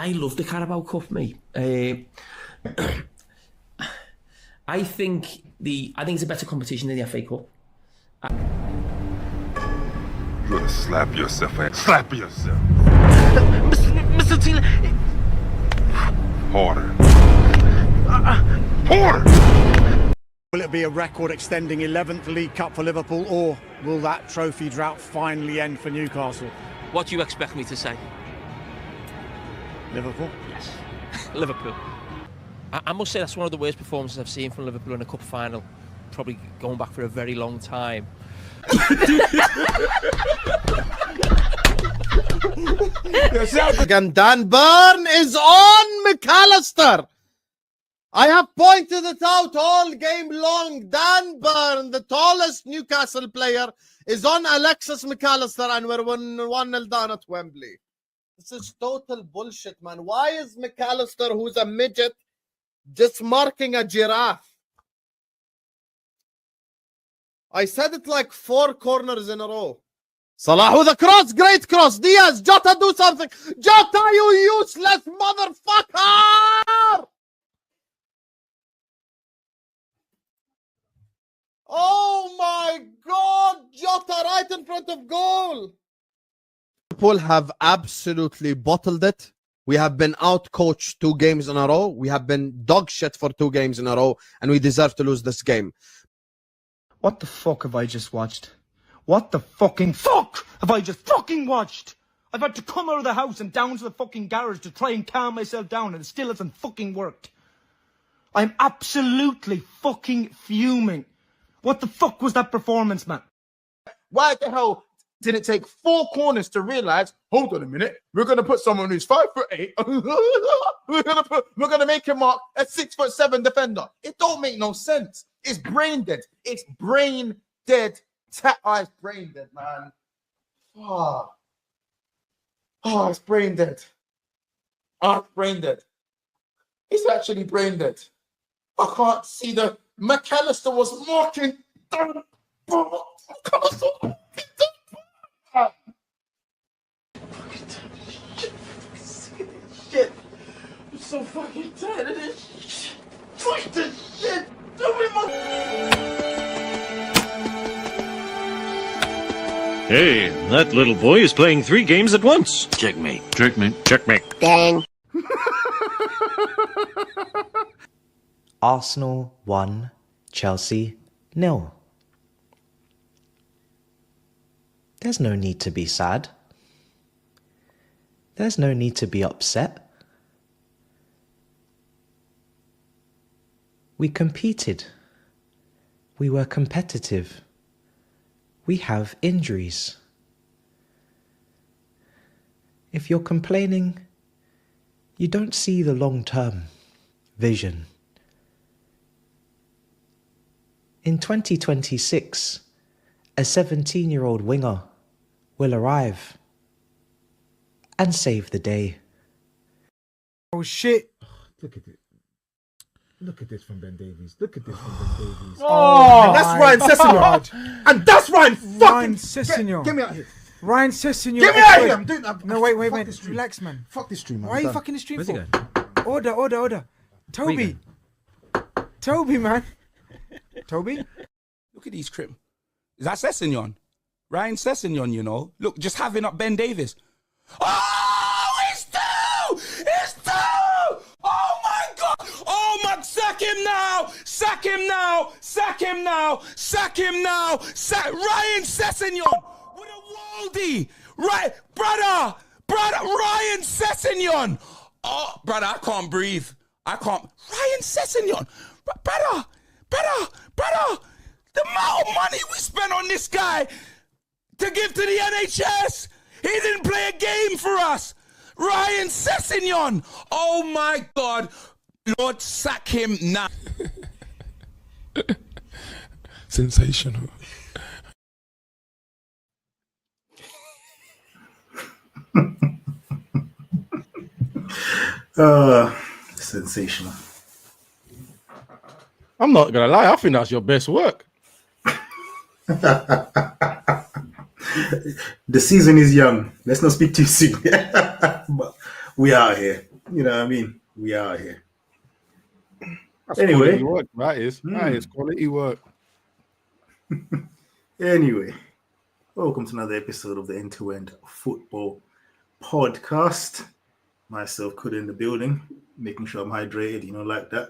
I love the Carabao Cup, mate. I think it's a better competition than the FA Cup. You ought to slap yourself, man. Slap yourself. Mr. Taylor. Harder. Harder! Will it be a record-extending 11th League Cup for Liverpool, or will that trophy drought finally end for Newcastle? What do you expect me to say? Liverpool? Yes. Liverpool. I must say that's one of the worst performances I've seen from Liverpool in a cup final, probably going back for a very long time. And Dan Burn is on McAllister. I have pointed it out all game long. Dan Burn, the tallest Newcastle player, is on Alexis McAllister, and we're 1-0 down at Wembley. This is total bullshit, man. Why is McAllister, who's a midget, just marking a giraffe? I said it like 4 corners in a row. Salah with a cross, great cross. Diaz, Jota, do something. Jota, you useless motherfucker! Oh my God, Jota right in front of goal. Liverpool have absolutely bottled it. We have been out-coached 2 games in a row. We have been dog shit for 2 games in a row, and we deserve to lose this game. What the fuck have I just watched? What the fucking fuck have I just fucking watched? I've had to come out of the house and down to the fucking garage to try and calm myself down, and it still hasn't fucking worked. I'm absolutely fucking fuming. What the fuck was that performance, man? Why the hell did it take 4 corners to realize, hold on a minute, we're going to put someone who's 5'8", we're going to make him up a 6'7" defender. It don't make no sense. It's brain dead. It's brain dead. It's brain dead, man. Oh, it's brain dead. Oh, it's brain dead. It's actually brain dead. I can't see the... McAllister was marking... McAllister... Shit. I'm so fucking tired of this shit. Fuck this shit. Hey, that little boy is playing 3 games at once. Checkmate. Checkmate. Checkmate. Dang. Arsenal 1, Chelsea 0. There's no need to be sad. There's no need to be upset. We competed. We were competitive. We have injuries. If you're complaining, you don't see the long-term vision. In 2026, a 17-year-old winger will arrive and save the day. Oh shit. Look at it. Look at this from Ben Davies. Look at this from Ben Davies. Oh, and that's Ryan Sessegnon. And that's Ryan fucking Sessegnon. Get me out here. Ryan Sessegnon. Get me out here. I'm doing that. No, wait. Relax, man. Fuck this stream, man. Why are you fucking the stream for? Order. Toby, man. Toby? Look at these crip. Is that Sessegnon? Ryan Sessegnon, you know. Look, just having up Ben Davies. Oh, it's 2! It's 2! Oh my God! Oh my! Sack him now! Sack him now! Sack him now! Sack him now! Ryan Sessegnon with a Waldy! Right, brother! Ryan Sessegnon! Oh, brother, I can't breathe. I can't. Ryan Sessegnon! Brother! The amount of money we spent on this guy to give to the NHS! He didn't play a game for us! Ryan Sessegnon! Oh my God! Lord, sack him now! Sensational. Sensational. I'm not gonna lie, I think that's your best work. The season is young. Let's not speak too soon. But we are here. You know what I mean? We are here. That's Anyway. quality work. That is quality work. Anyway, welcome to another episode of the End2End Football Podcast. Myself, Could in the building, making sure I'm hydrated, like that.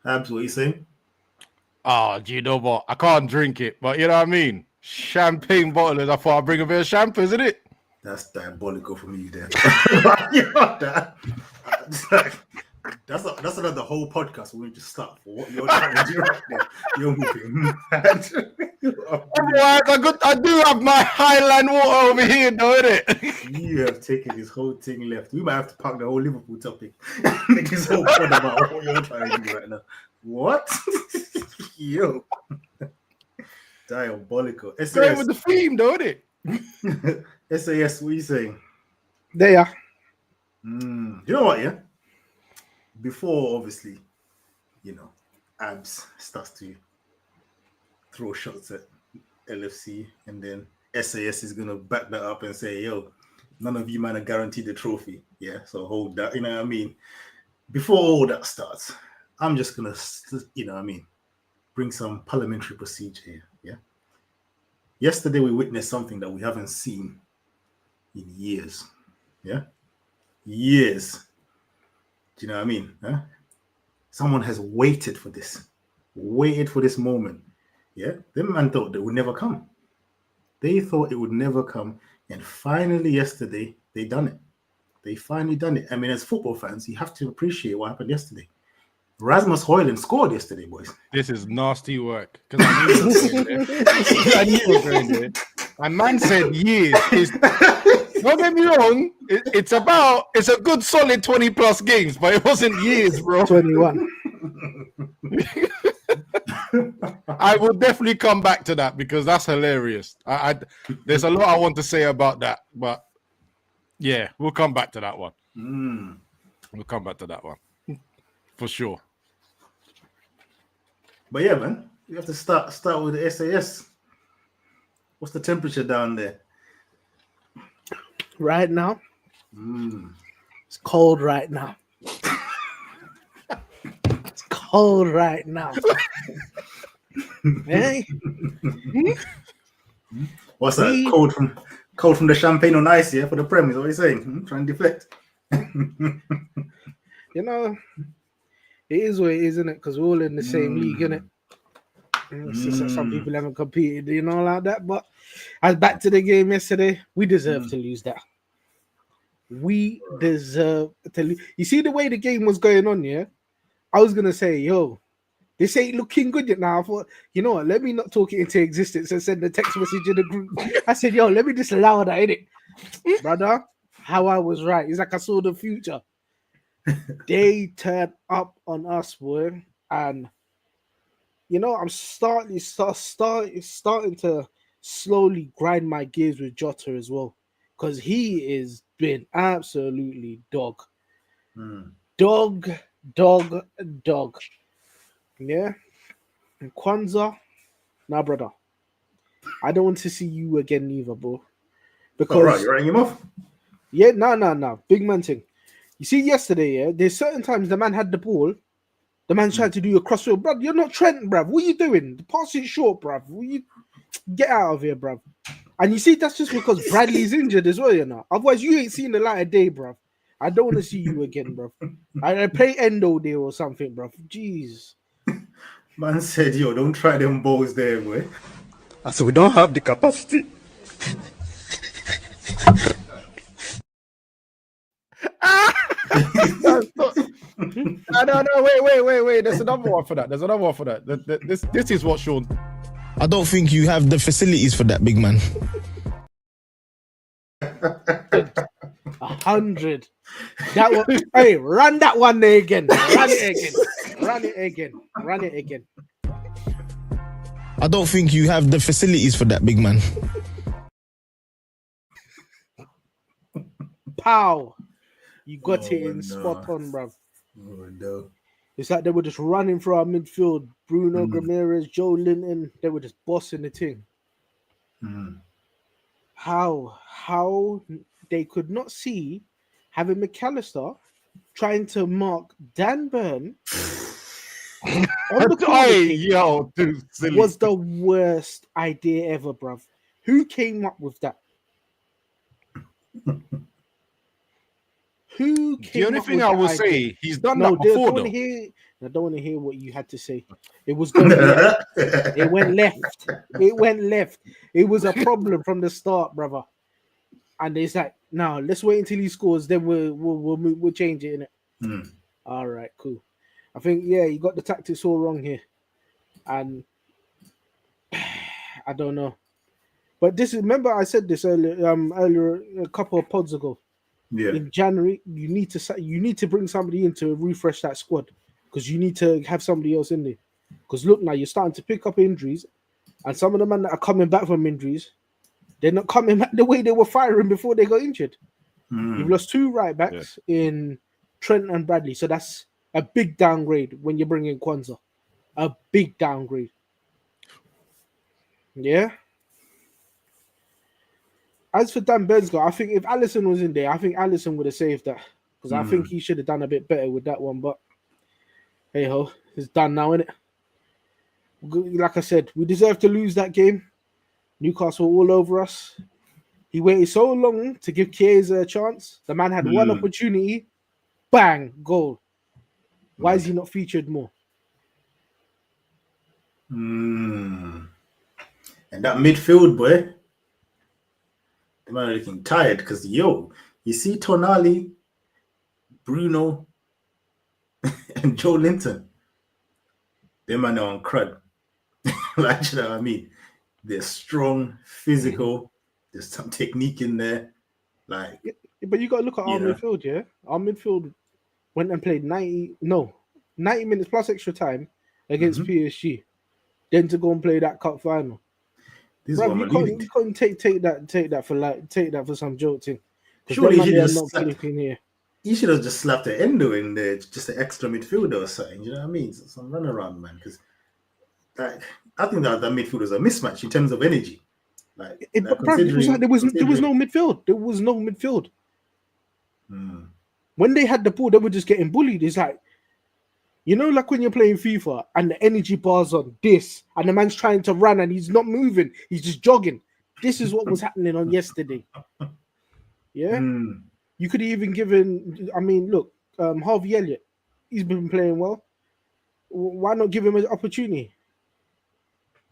Abs, what are you saying? Oh, do you know what? I can't drink it, but you know what I mean? Champagne bottlers. I thought I'd bring a bit of champagne, isn't it? That's diabolical from you there. That's another whole podcast. We just start for what you're trying to do right now. You're moving mad. I do have my Highland water over here, though, innit? You have taken this whole thing left. We might have to park the whole Liverpool topic. Make this whole pod about what you're trying to do right now. What? Yo. Diabolical. SAS. Going with the theme, though, isn't it? SAS, what are you saying? They are. You know what, yeah? Before, obviously, Abs starts to throw shots at LFC, and then SAS is going to back that up and say, yo, none of you man are guaranteed the trophy. Yeah, so hold that. You know what I mean? Before all that starts, I'm just going to, bring some parliamentary procedure here. Yeah. Yesterday, we witnessed something that we haven't seen in years. Yeah. Years. Do you know what I mean? Huh? Someone has waited for this moment. Yeah, them man thought they would never come. They thought it would never come, and finally yesterday they done it. They finally done it. I mean, as football fans, you have to appreciate what happened yesterday. Rasmus Højlund scored yesterday, boys. This is nasty work because I knew it was going there. And man said years. Don't get me wrong. It's a good solid 20 plus games, but it wasn't years, bro. 21. I will definitely come back to that because that's hilarious. There's a lot I want to say about that, but yeah, we'll come back to that one. We'll come back to that one for sure. But yeah, man, we have to start with the SAS. What's the temperature down there? Right now, it's cold right now. It's cold right now. Hey, what's that? Cold from the champagne on ice, yeah, for the Prem. Is what you're saying? Trying to deflect. It is what it is, isn't it? Because we're all in the same league, isn't it? Some people haven't competed, like that. But as back to the game yesterday, we deserve to lose that. We deserve to lose. You see the way the game was going on, yeah? I was going to say, yo, this ain't looking good yet now. I thought, you know what, let me not talk it into existence and send the text message in the group. I said, yo, let me just allow that, innit? Brother, how I was right. It's like I saw the future. They turned up on us, boy, and I'm starting to slowly grind my gears with Jota as well, because he is been absolutely dog. Yeah, and Kwanzaa, nah, brother, I don't want to see you again neither, bro. Because you're writing him off. Yeah, no, big man thing. You see, yesterday, yeah, there's certain times the man had the ball, the man tried to do a crossfield, bruv. You're not Trent, bruv. What are you doing? The pass is short, bruv. You get out of here, bruv. And you see, that's just because Bradley's injured as well, Otherwise, you ain't seen the light of day, bruv. I don't want to see you again, bruv. I play Endo there or something, bruv. Jeez. Man said, yo, don't try them balls there, boy. So we don't have the capacity. No, wait. There's another one for that. This is what Sean. I don't think you have the facilities for that, big man. 100. That one. Hey, run that one there again. Run it again. I don't think you have the facilities for that, big man. Pow. You got it in spot on, bruv. Oh, no. It's like they were just running through our midfield. Bruno Ramirez, Joe Linton, they were just bossing the team. How they could not see having McAllister trying to mark Dan Burn on the corner Hey, kick yo, dude, silly. was the worst idea ever, bruv. Who came up with that? Who came The only up thing with I that will idea? say, he's done that before, though. I don't want to hear what you had to say. It was going left. It went left. It went left. It was a problem from the start, brother. And it's like, no, let's wait until he scores, then we'll change it, innit? All right, cool. I think, yeah, you got the tactics all wrong here. And I don't know. But this is, remember I said this earlier a couple of pods ago. Yeah. In January, you need to bring somebody in to refresh that squad, because you need to have somebody else in there. Because look, now you're starting to pick up injuries, and some of the men that are coming back from injuries, they're not coming back the way they were firing before they got injured. You've lost 2 right backs in Trent and Bradley, so that's a big downgrade when you bring in Kwanzaa. A big downgrade. Yeah. As for Dan Benzgo, I think if Allison was in there, I think Allison would have saved that, because I think he should have done a bit better with that one. But hey ho, it's done now, innit? Like I said, we deserve to lose that game. Newcastle all over us. He waited so long to give Chiesa a chance. The man had one opportunity, bang, goal. Why is he not featured more? And that midfield, boy, the man are looking tired, because you see Tonali, Bruno, and Joe Linton. Them man are on crud. Like, you know what I mean? They're strong, physical. There's some technique in there. Like, but you got to look at our midfield, yeah? Our midfield went and played 90 minutes plus extra time against PSG. Then to go and play that cup final. Bro, you couldn't take that for some joke thing. Surely he should have just slapped the Endo in there, just an extra midfielder or something. You know what I mean? Some run around, man. Because like, I think that midfield was a mismatch in terms of energy. Like, it was like there was no midfield. There was no midfield. When they had the ball, they were just getting bullied. It's like, you know, like when you're playing FIFA and the energy bar's on this, and the man's trying to run and he's not moving, he's just jogging. This is what was happening on yesterday. Yeah, you could have even given. I mean, look, Harvey Elliott, he's been playing well. Why not give him an opportunity?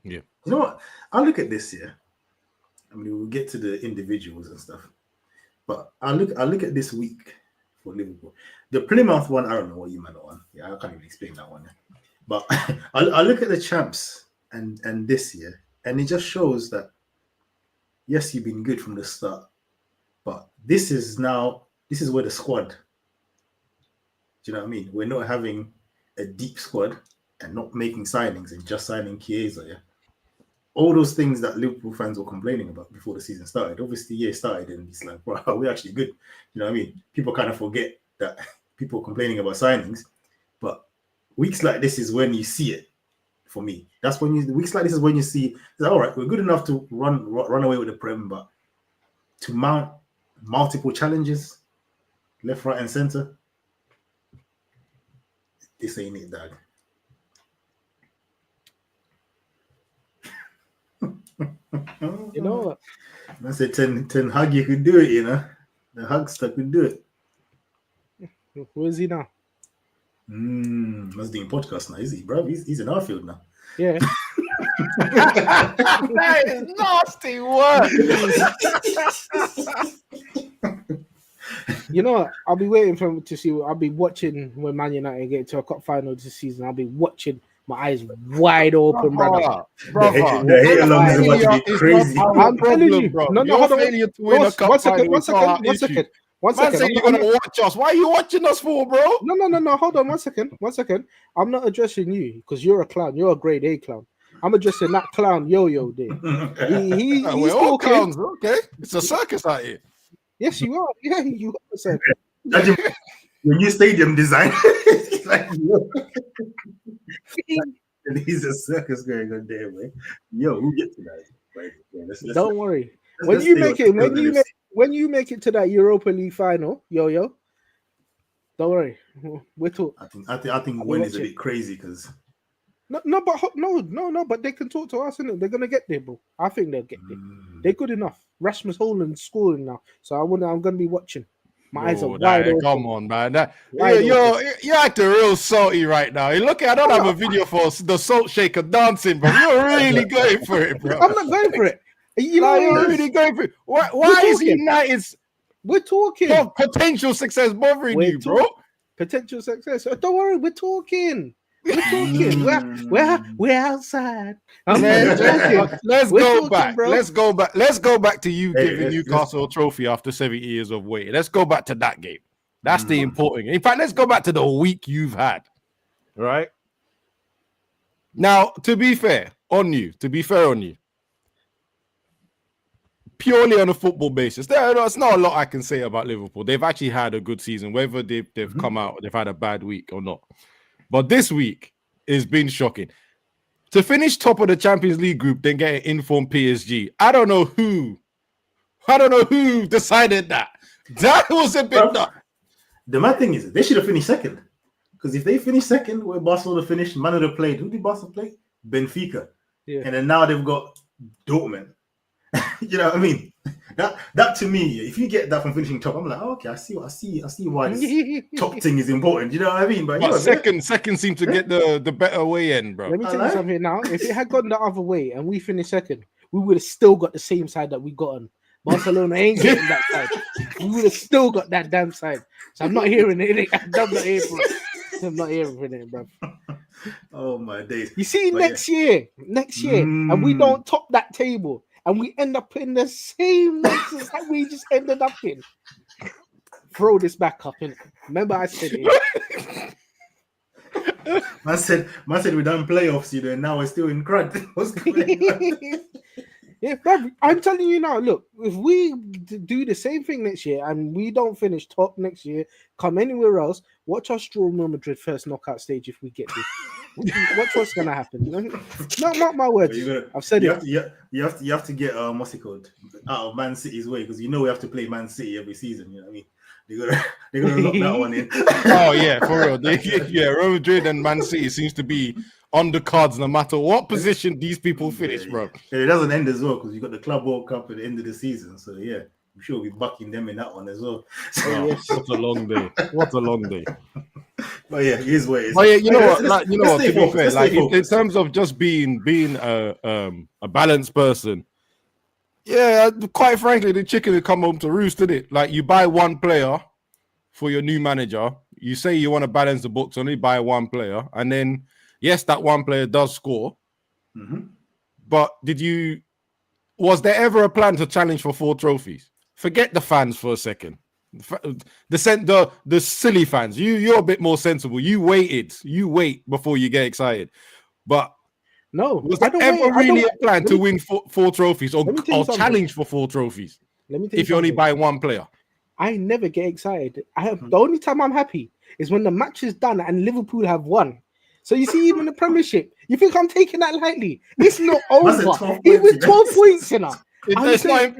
Yeah, you know what? I'll look at this here. I mean, we'll get to the individuals and stuff, but I'll look at this week for Liverpool. The Plymouth one, I don't know what you meant on. Yeah, I can't even explain that one. But I'll look at the champs and this year, and it just shows that yes, you've been good from the start, but this is where the squad. Do you know what I mean? We're not having a deep squad and not making signings and just signing Chiesa. Yeah, all those things that Liverpool fans were complaining about before the season started. Obviously, yeah, it started and it's like, bro, we're actually good. You know what I mean? People kind of forget that people are complaining about signings, but weeks like this is when you see it. For me, that's when weeks like this is when you see, all right, we're good enough to run away with the Prem, but to mount multiple challenges, left, right, and center, this ain't it, dog. You know what? I said 10 Hug, you could do it, you know. The Hugster could do it. Where is he now? He's doing podcast now, is he, bro? He's in our field now. Yeah. That is nasty work. You know what? I'll be waiting for him to see. I'll be watching when Man United get to a cup final this season. I'll be watching, my eyes wide open, brother. The hate along is about to be crazy. I'm telling you, bro. No, Your hold on. failure to win a cup One second. Man said you're gonna watch us. Why are you watching us for, bro? No. Hold on, one second. I'm not addressing you because you're a clown. You're a grade A clown. I'm addressing that clown Yo-Yo there. He's we're all clowns, okay? It's a circus out here. Yes, you are. Yeah, you are a circus. Your new stadium design. Like, he's a circus going on there, man. Yo, we'll get to that. Right? Yeah, Don't worry. When you make it to that Europa League final, Yo-Yo, Don't worry, we're talking. I think when is a bit crazy because. No, but they can talk to us, innit? They're gonna get there, bro. I think they'll get there. They're good enough. Rasmus Holland's scoring now, so I'm gonna be watching. My eyes are wide open. Come on, man. You're acting real salty right now. You look, I don't have a video for the salt shaker dancing, bro. You're really going for it, bro. I'm not going for it. You're really going for it. Why is United's we're talking potential success bothering you, bro? Potential success. Don't worry, we're talking. We're talking. We're outside. Let's go back. Bro. Let's go back to you giving Newcastle a trophy after 70 years of waiting. Let's go back to that game. That's the important. In fact, let's go back to the week you've had. Right now, to be fair on you, purely on a football basis, there's not a lot I can say about Liverpool. They've actually had a good season, whether they've come out, they've had a bad week or not. But this week has been shocking. To finish top of the Champions League group, then get an informed PSG. I don't know who decided that. That was a bit nuts. The mad thing is, they should have finished second. Because if they finished second, where Barcelona finished, man would have played. Who did Barcelona play? Benfica. Yeah. And then now they've got Dortmund. You know what I mean? That to me, if you get that from finishing top, I'm like, oh, okay, I see why this top thing is important. You know what I mean? But second seems to get the better way in, bro. Let me tell you something now. If it had gone the other way and we finished second, we would have still got the same side that we got on. Barcelona ain't getting that side. We would have still got that damn side. So I'm not hearing it. I'm not hearing for it. I'm not hearing for it, bro. Oh my days! You see, next year, and we don't top that table. And we end up in the same mixes that we just ended up in. Throw this back up in. Remember, I said it. Man said we done playoffs, you know, and now we're still in crud. What's going on? Yeah, bro, I'm telling you now. Look, if we do the same thing next year and we don't finish top next year, come anywhere else, watch us draw Real Madrid first knockout stage if we get this. Watch what's gonna happen. Not my words. I've said it. You have to get what's it called out of Man City's way because you know we have to play Man City every season. You know what I mean? They're gonna lock that one in. Oh yeah, for real. Real Madrid and Man City seems to be on the cards no matter what position these people finish, bro. Yeah, it doesn't end as well because you got the Club World Cup at the end of the season. So yeah, I'm sure we'll be bucking them in that one as well. What a long day! What a long day! But yeah, here's what it is. But yeah, you know what? To be fair, like in terms of just being a balanced person, yeah, quite frankly, the chicken will come home to roost, didn't it? Like you buy one player for your new manager, you say you want to balance the books, only buy one player, and then yes, that one player does score. Mm-hmm. But was there ever a plan to challenge for 4 trophies? Forget the fans for a second. The silly fans. You're a bit more sensible. You wait before you get excited. But no, was there ever really a plan to win 4 trophies or challenge for 4 trophies? If you only buy one player. I never get excited. The only time I'm happy is when the match is done and Liverpool have won. So you see, even the Premiership, you think I'm taking that lightly? It's not over. It was 12 points, you know. It's not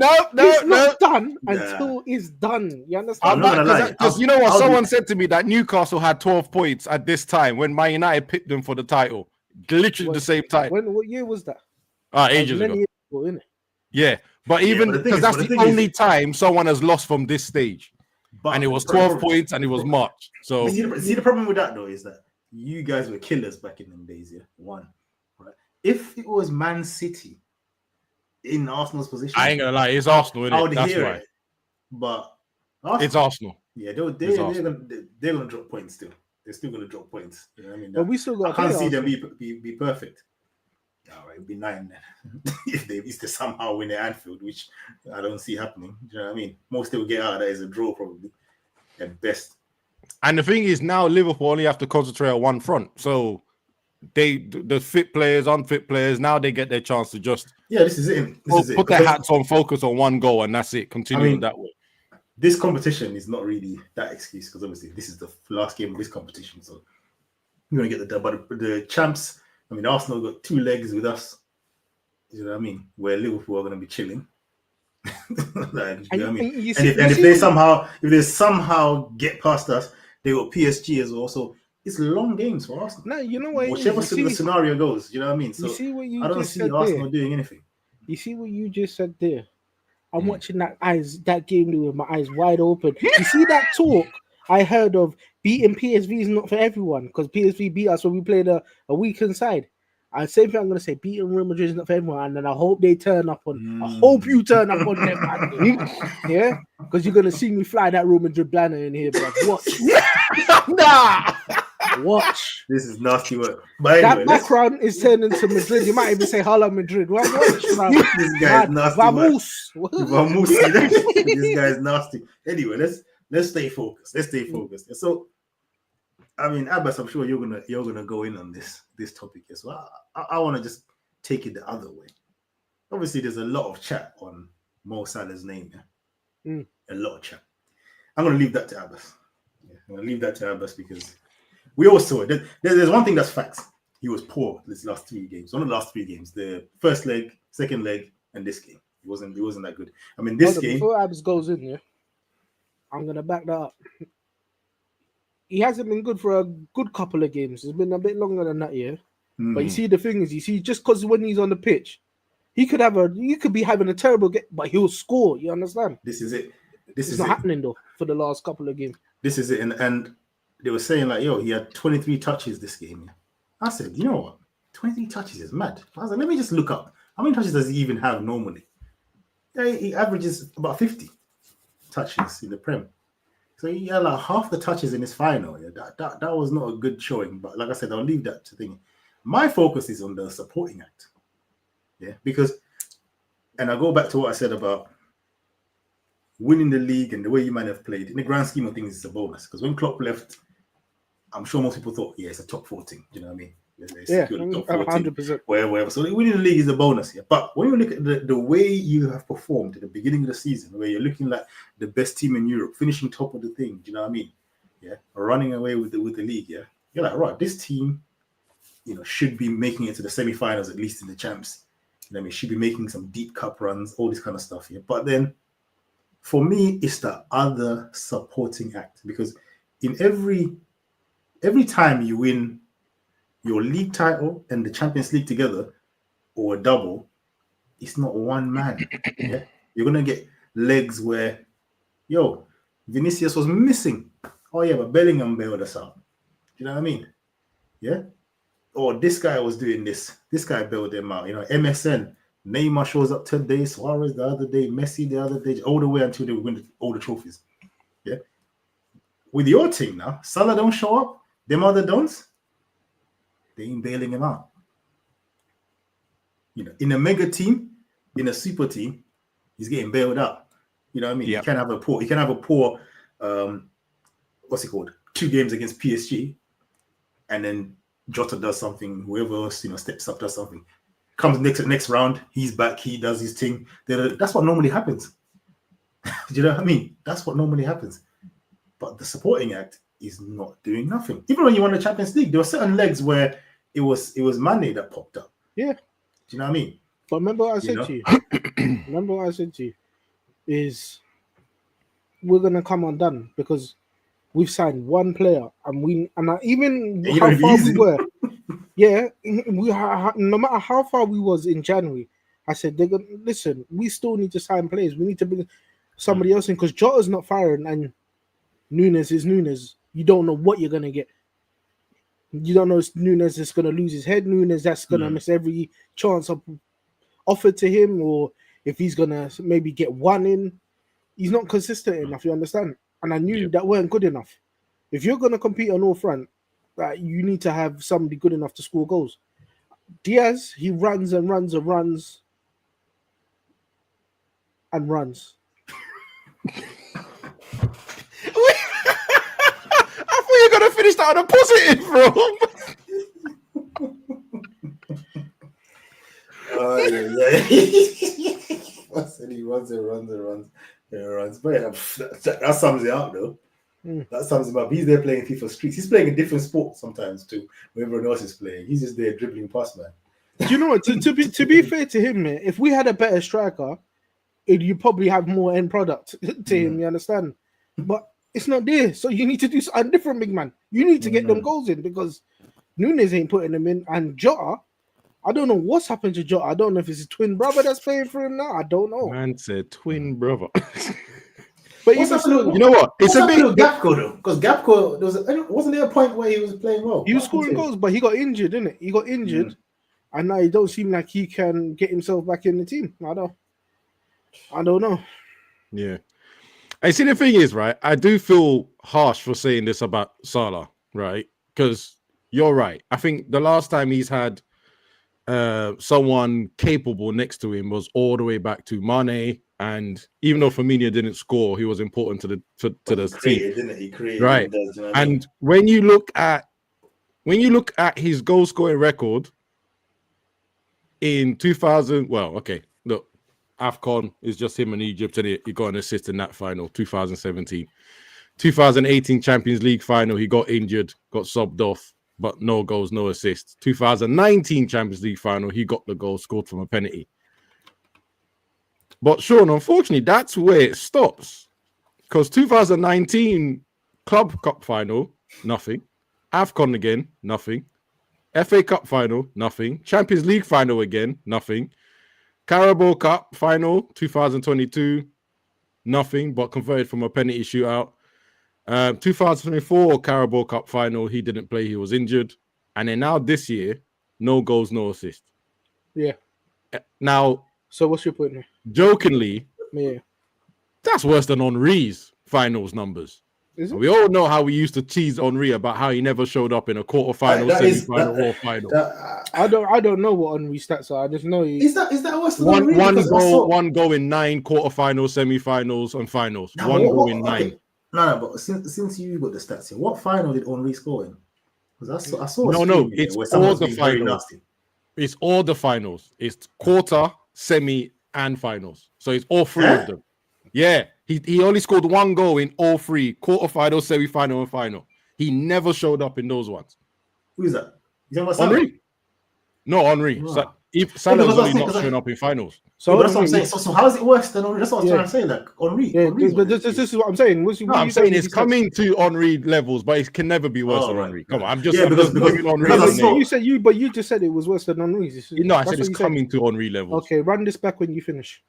done until it's done. You understand? Because you know what? Someone said to me that Newcastle had 12 points at this time when Man United picked them for the title. Literally the same time. What year was that? Ages ago. Years ago, innit? Yeah, but even because that's the only time someone has lost from this stage. And it was 12 points and it was March. So see the problem with that though is that you guys were killers back in them days, yeah. One, right? If it was Man City in Arsenal's position, I ain't gonna lie, it's Arsenal, isn't it? That's right. But it's Arsenal. Yeah, they're gonna drop points still. They're still gonna drop points. You know what I mean? But we still got. I can't see them be perfect. All right, it'd be 9 if they used to somehow win at Anfield, which I don't see happening. Do you know what I mean? Most they will get out of that is a draw, probably at best. And the thing is, now Liverpool only have to concentrate on one front. So the fit players, unfit players, now they get their chance to just this is it. Put their hats on, focus on one goal, and that's it. Continue that way. This competition is not really that excuse because obviously this is the last game of this competition, so you're gonna get the dub. But the champs, I mean, Arsenal got 2 legs with us. You know what I mean? Where Liverpool are gonna be chilling. Like, you know what I mean? If they somehow get past us, They got PSG as well. So it's long games for Arsenal. No, you know what? Whichever the scenario goes, you know what I mean? So you see what you I don't just see said Arsenal there? doing anything. You see what you just said there? I'm watching that game with my eyes wide open. You see that talk I heard of beating PSV is not for everyone because PSV beat us when we played a weekend side. And same thing I'm gonna say, beating Real Madrid is not for everyone, and then I hope they turn up on. I hope you turn up on them, man. Yeah, because you're gonna see me fly that Real Madrid banner in here, bro. Watch, watch. This is nasty work. But That anyway, background is turning to Madrid. You might even say "Hello Madrid." Well, watch, man. this guy is nasty. Vamos. Vamos. This guy is nasty. Anyway, let's stay focused. Let's stay focused. So, I mean, Abbas, I'm sure you're gonna go in on this topic as well. I want to just take it the other way. Obviously, there's a lot of chat on Mo Salah's name. Yeah? A lot of chat. I'm gonna leave that to Abbas. Yeah, I'm gonna leave that to Abbas because we all saw it. There's one thing that's facts. He was poor this last 3 games. One of the last 3 games, the first leg, second leg, and this game. It wasn't that good. I mean, this game. Before Abbas goes in, yeah, I'm gonna back that up. He hasn't been good for a good couple of games. It's been a bit longer than that, yeah. But you see, the thing is, just because when he's on the pitch, he could be having a terrible game, but he'll score. You understand? This is it. It's not happening though for the last couple of games. This is it, and they were saying like, "Yo, he had 23 touches this game." Yeah. I said, "You know what? 23 touches is mad." I was like, "Let me just look up how many touches does he even have normally." Yeah, he averages about 50 touches in the Prem. So he had like half the touches in his final. Yeah, that was not a good showing. But like I said, I'll leave that to thing. My focus is on the supporting act. Yeah, because, and I go back to what I said about winning the league and the way you might have played. In the grand scheme of things, it's a bonus. Because when Klopp left, I'm sure most people thought, yeah, it's a top 14. Do you know what I mean? Yeah, 100%. Wherever. So winning the league is a bonus. Yeah. But when you look at the way you have performed at the beginning of the season, where you're looking like the best team in Europe, finishing top of the thing, do you know what I mean? Yeah, running away with the league. Yeah, you're like, right, this team, should be making it to the semi-finals at least in the champs. You know what I mean? Should be making some deep cup runs, all this kind of stuff. Yeah, but then for me, it's the other supporting act because in every time you win your league title and the Champions League together, or a double, it's not one man. Yeah, you're gonna get legs where, Vinicius was missing. Oh yeah, but Bellingham bailed us out. Do you know what I mean? Yeah. Or this guy was doing this. This guy bailed them out. MSN. Neymar shows up today. Suarez the other day. Messi the other day. All the way until they win all the trophies. Yeah. With your team now, Salah don't show up. Them other don'ts. They ain't bailing him out. In a mega team, in a super team, he's getting bailed out. You know what I mean? Yep. You can have a poor what's it called? 2 games against PSG, and then Jota does something, whoever else, steps up, does something. Comes next round, he's back, he does his thing. That's what normally happens. Do you know what I mean? That's what normally happens. But the supporting act is not doing nothing. Even when you won the Champions League, there were certain legs where it was Mane that popped up. Yeah. Do you know what I mean? But remember what I said to you? Remember what I said to you? Is we're gonna come undone because we've signed one player even how far we were. Yeah, no matter how far we was in January, I said they're gonna listen. We still need to sign players. We need to bring somebody else in because Jota's not firing and Nunes is Nunes. You don't know what you're gonna get. You don't know if Nunes is gonna lose his head. Nunes that's gonna miss every chance offered to him, or if he's gonna maybe get one in. He's not consistent enough. You understand? And I knew that weren't good enough. If you're gonna compete on all front, you need to have somebody good enough to score goals. Diaz, he runs and runs and runs and runs. I thought you were gonna finish that on a positive, bro. I said he runs and runs and runs and runs. But yeah, that sums it up, though. That sums him up. He's there playing FIFA Streets. He's playing a different sport sometimes too, when everyone else is playing. He's just there dribbling past, man. Do you know what? To be fair to him, man, if we had a better striker, you probably have more end product to him. You understand? But it's not there. So you need to do a different, big man. You need to get them goals in because Nunes ain't putting them in. And Jota, I don't know what's happened to Jota. I don't know if it's his twin brother that's playing for him now. I don't know. Man said twin brother. But you know what? It's a bit Gapco though, because Gapco wasn't there a point where he was playing well? He was scoring goals, but he got injured, didn't it? He got injured, and now he don't seem like he can get himself back in the team. I don't know. Yeah. I see. The thing is, right? I do feel harsh for saying this about Salah, right? Because you're right. I think the last time he's had someone capable next to him was all the way back to Mane. And even though Firmino didn't score, he was important to the team. Didn't he? Created, right? Does, you know and when you look at his goal scoring record in 2000, well, okay, look, AFCON is just him and Egypt, and he got an assist in that final, 2017. 2018 Champions League final, he got injured, got subbed off, but no goals, no assists. 2019 Champions League final, he got the goal, scored from a penalty. But Sean, unfortunately, that's where it stops. Because 2019 Club Cup final, nothing. AFCON again, nothing. FA Cup final, nothing. Champions League final again, nothing. Carabao Cup final, 2022, nothing, but converted from a penalty shootout. 2024 Carabao Cup final, he didn't play, he was injured. And then now this year, no goals, no assists. Yeah. Now, so what's your point? Jokingly, yeah, that's worse than Henry's finals numbers. We all know how we used to tease Henry about how he never showed up in a quarterfinal, semi-final, or final. I don't know what Henry's stats are. I just know he is that worse than Henry? One goal in 9 quarterfinals, semi-finals, and finals. No, one goal in 9. Okay. No, but since you got the stats here, what final did Henry score in? Because I saw. No, it's all the finals. It's all the finals. It's quarter, semi, and finals. So it's all 3 of them. Yeah, he only scored 1 goal in all 3, quarterfinal, semi-final, and final. He never showed up in those ones. Who is that? Henry? No, Henry. Wow. Salah's only not showing up in finals. So that's what I'm saying. So how is it worse than Henry? That's what I was trying to say. Like Henry. Yeah, but this is what I'm saying. I'm saying it's coming to Henry levels, but it can never be worse than Henry. Come on, I'm just because you just said it was worse than Henry's. No, I said it's coming to Henry levels. Okay, run this back when you finish.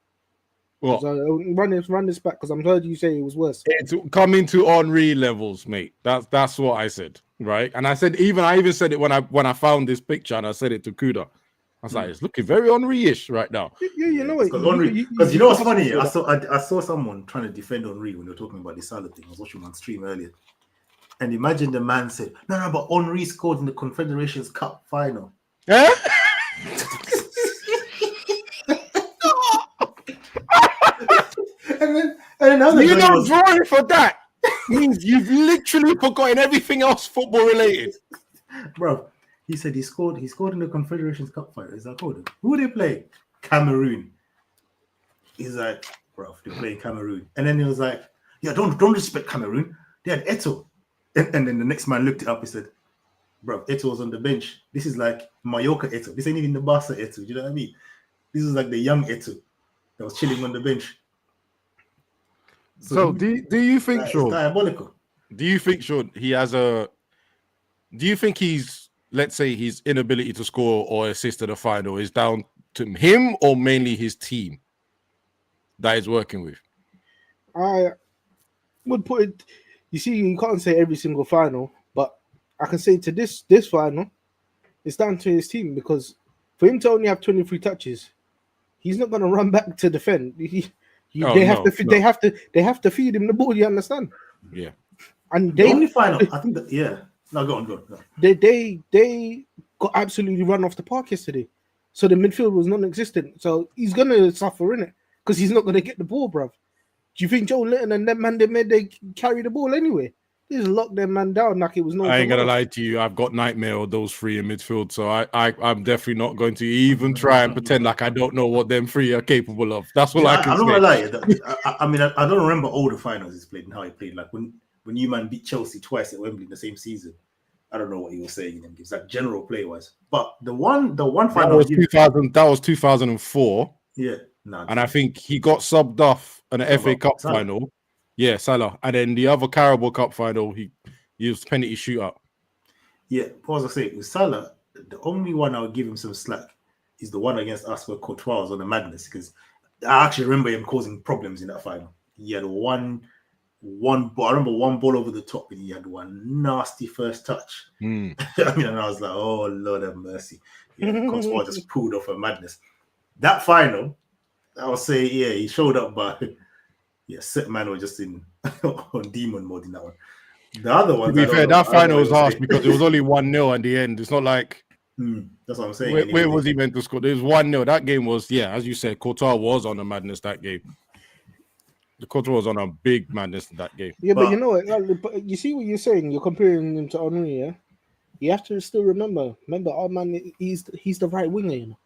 What? Run this back because I'm heard you say it was worse. It's coming to Henry levels, mate. That's what I said, right? And I even said it when I found this picture, and I said it to Kuda. I was like, it's looking very Henry-ish right now. Yeah, you know it. Because you know what's funny? I saw someone trying to defend Henry when they were talking about the Salah thing. I was watching on stream earlier. And imagine the man said, no, but Henry scored in the Confederations Cup final. Eh? and then you're not drawing for that. Means you've literally forgotten everything else football related. Bro. He said he scored in the Confederations Cup final. Is that called? Who they play? Cameroon. He's like, bro, they're playing Cameroon. And then he was like, yeah, don't respect Cameroon. They had Eto'o. And then the next man looked it up. He said, bro, Eto'o was on the bench. This is like Mallorca Eto'o. This ain't even the Barca Eto'o. Do you know what I mean? This is like the young Eto'o that was chilling on the bench. So do you think, Sean? Diabolical. Do you think, Sean, he's, let's say, his inability to score or assist in the final is down to him or mainly his team that he's working with? I would put it. You see, you can't say every single final, but I can say to this final, it's down to his team because for him to only have 23 touches, he's not going to run back to defend. They have to feed him the ball. You understand? Yeah. And the only final, I think that No, go on. They got absolutely run off the park yesterday. So the midfield was non-existent. So he's gonna suffer in it because he's not gonna get the ball, bruv. Do you think Joe Litton and that man they carry the ball anyway? They just locked their man down like it was no. I ain't gonna lie to you. I've got nightmare of those 3 in midfield, so I'm definitely not going to even try and pretend like I don't know what them 3 are capable of. That's what I can say. I'm not gonna lie. I mean, I don't remember all the finals he's played and how he played. Like when you man beat Chelsea twice at Wembley in the same season. I don't know what he was saying. It's like general play wise, but the one final that was 2004. Yeah, and I think he got subbed off in an FA Cup final, Yeah, Salah. And then the other Carabao Cup final, he was penalty shootout. Yeah, pause. I say with Salah, the only one I would give him some slack is the one against us where Courtois was on the madness, because I actually remember him causing problems in that final. He had one ball. I remember one ball over the top, and he had one nasty first touch. I mean, and I was like, "Oh Lord have mercy!" Yeah, Courtois just pulled off a madness. That final, I would say, yeah, he showed up, but yeah, set man was just in on demon mode in that one. The other one, to be fair, that final was harsh because it was only 1-0 at the end. It's not like that's what I'm saying. Where was he meant to score? It was 1-0. That game was, as you said, Courtois was on a madness that game. The Courtois was on a big madness in that game. Yeah, but you know what? You see what you're saying? You're comparing him to Henry, yeah? You have to still remember, our man, he's the right winger, you know?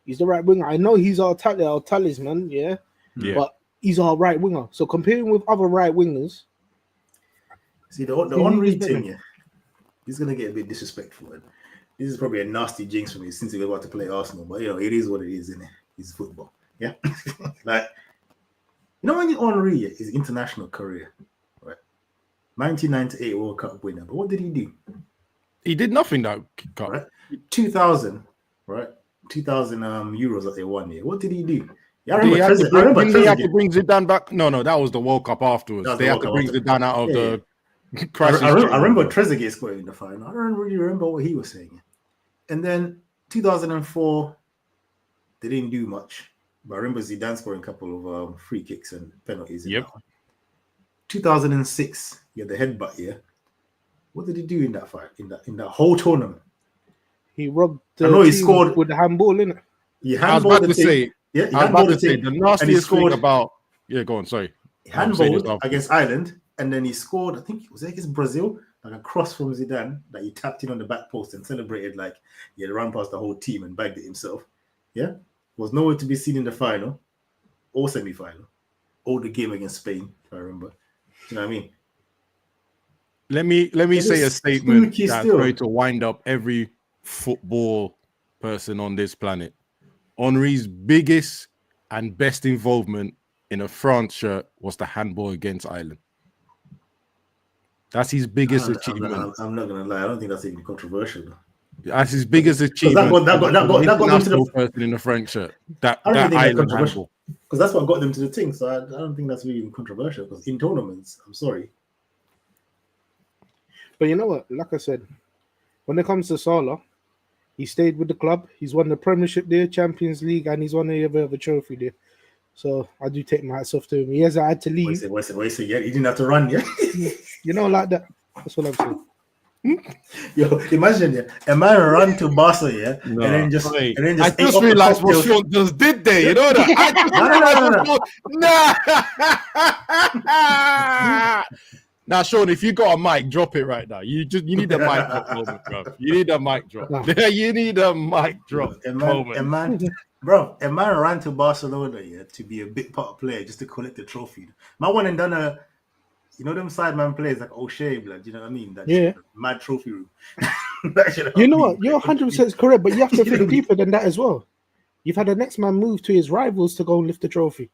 He's the right winger. I know he's our talisman, yeah? But he's our right winger. So comparing with other right wingers. See, the Henry thing, yeah, he's going to get a bit disrespectful. And this is probably a nasty jinx for me since he's about to play Arsenal. But, you know, it is what it is, isn't it? It's football, yeah? Like, you know, when Henry, his international career, right? 1998 World Cup winner. But what did he do? He did nothing that cup. Right? 2000, right? 2,000 euros that they won here. What did he do? Yeah, Didn't he have to bring Zidane back? No, that was the World Cup afterwards. They had to bring Zidane out of the crisis. I remember Trezeguet scoring in the final. I don't really remember what he was saying. And then 2004, they didn't do much. But I remember Zidane scoring a couple of free kicks and penalties. Yep. 2006, he had the headbutt here. What did he do in that fight? In that whole tournament? He robbed. I know he scored with the handball, innit? I was about to say. Yeah, I was about to say the nastiest thing about. Yeah, go on. Sorry. He handballed against Ireland, and then he scored. I think it was against Brazil, like a cross from Zidane that he tapped in on the back post and celebrated like he had run past the whole team and bagged it himself. Yeah, was nowhere to be seen in the final or semi-final or the game against Spain, if I remember. Do you know what I mean? Let me say a statement that's going to wind up every football person on this planet. Henry's biggest and best involvement in a France shirt was the handball against Ireland. That's his biggest achievement. I'm not gonna lie. I don't think that's even controversial. That's his biggest achievement. That got them to the person in the French shirt. That Ireland handball. Because that's what got them to the thing. So I don't think that's really controversial. Because in tournaments, I'm sorry. But you know what? Like I said, when it comes to Salah, he stayed with the club. He's won the Premiership there, Champions League, and he's won every other trophy there. So I do take my hats off to him. He hasn't had to leave. Wait, yeah, he didn't have to run, yeah. You know, like that. That's what I'm saying. Yo, imagine a man run to Barca, yeah, and then just I just realized what Sean just did there. You know that? No. Now, Sean, if you got a mic, drop it right now. You need a mic drop moment, bro. You need a mic drop. You need a mic drop moment. A man ran to Barcelona, yeah, to be a big part player just to collect the trophy. Man went and done them sideman players like O'Shea, blood. You know what I mean? That mad trophy room. You know what? You're 100% correct, but you have to think deeper than that as well. You've had the next man move to his rivals to go and lift the trophy.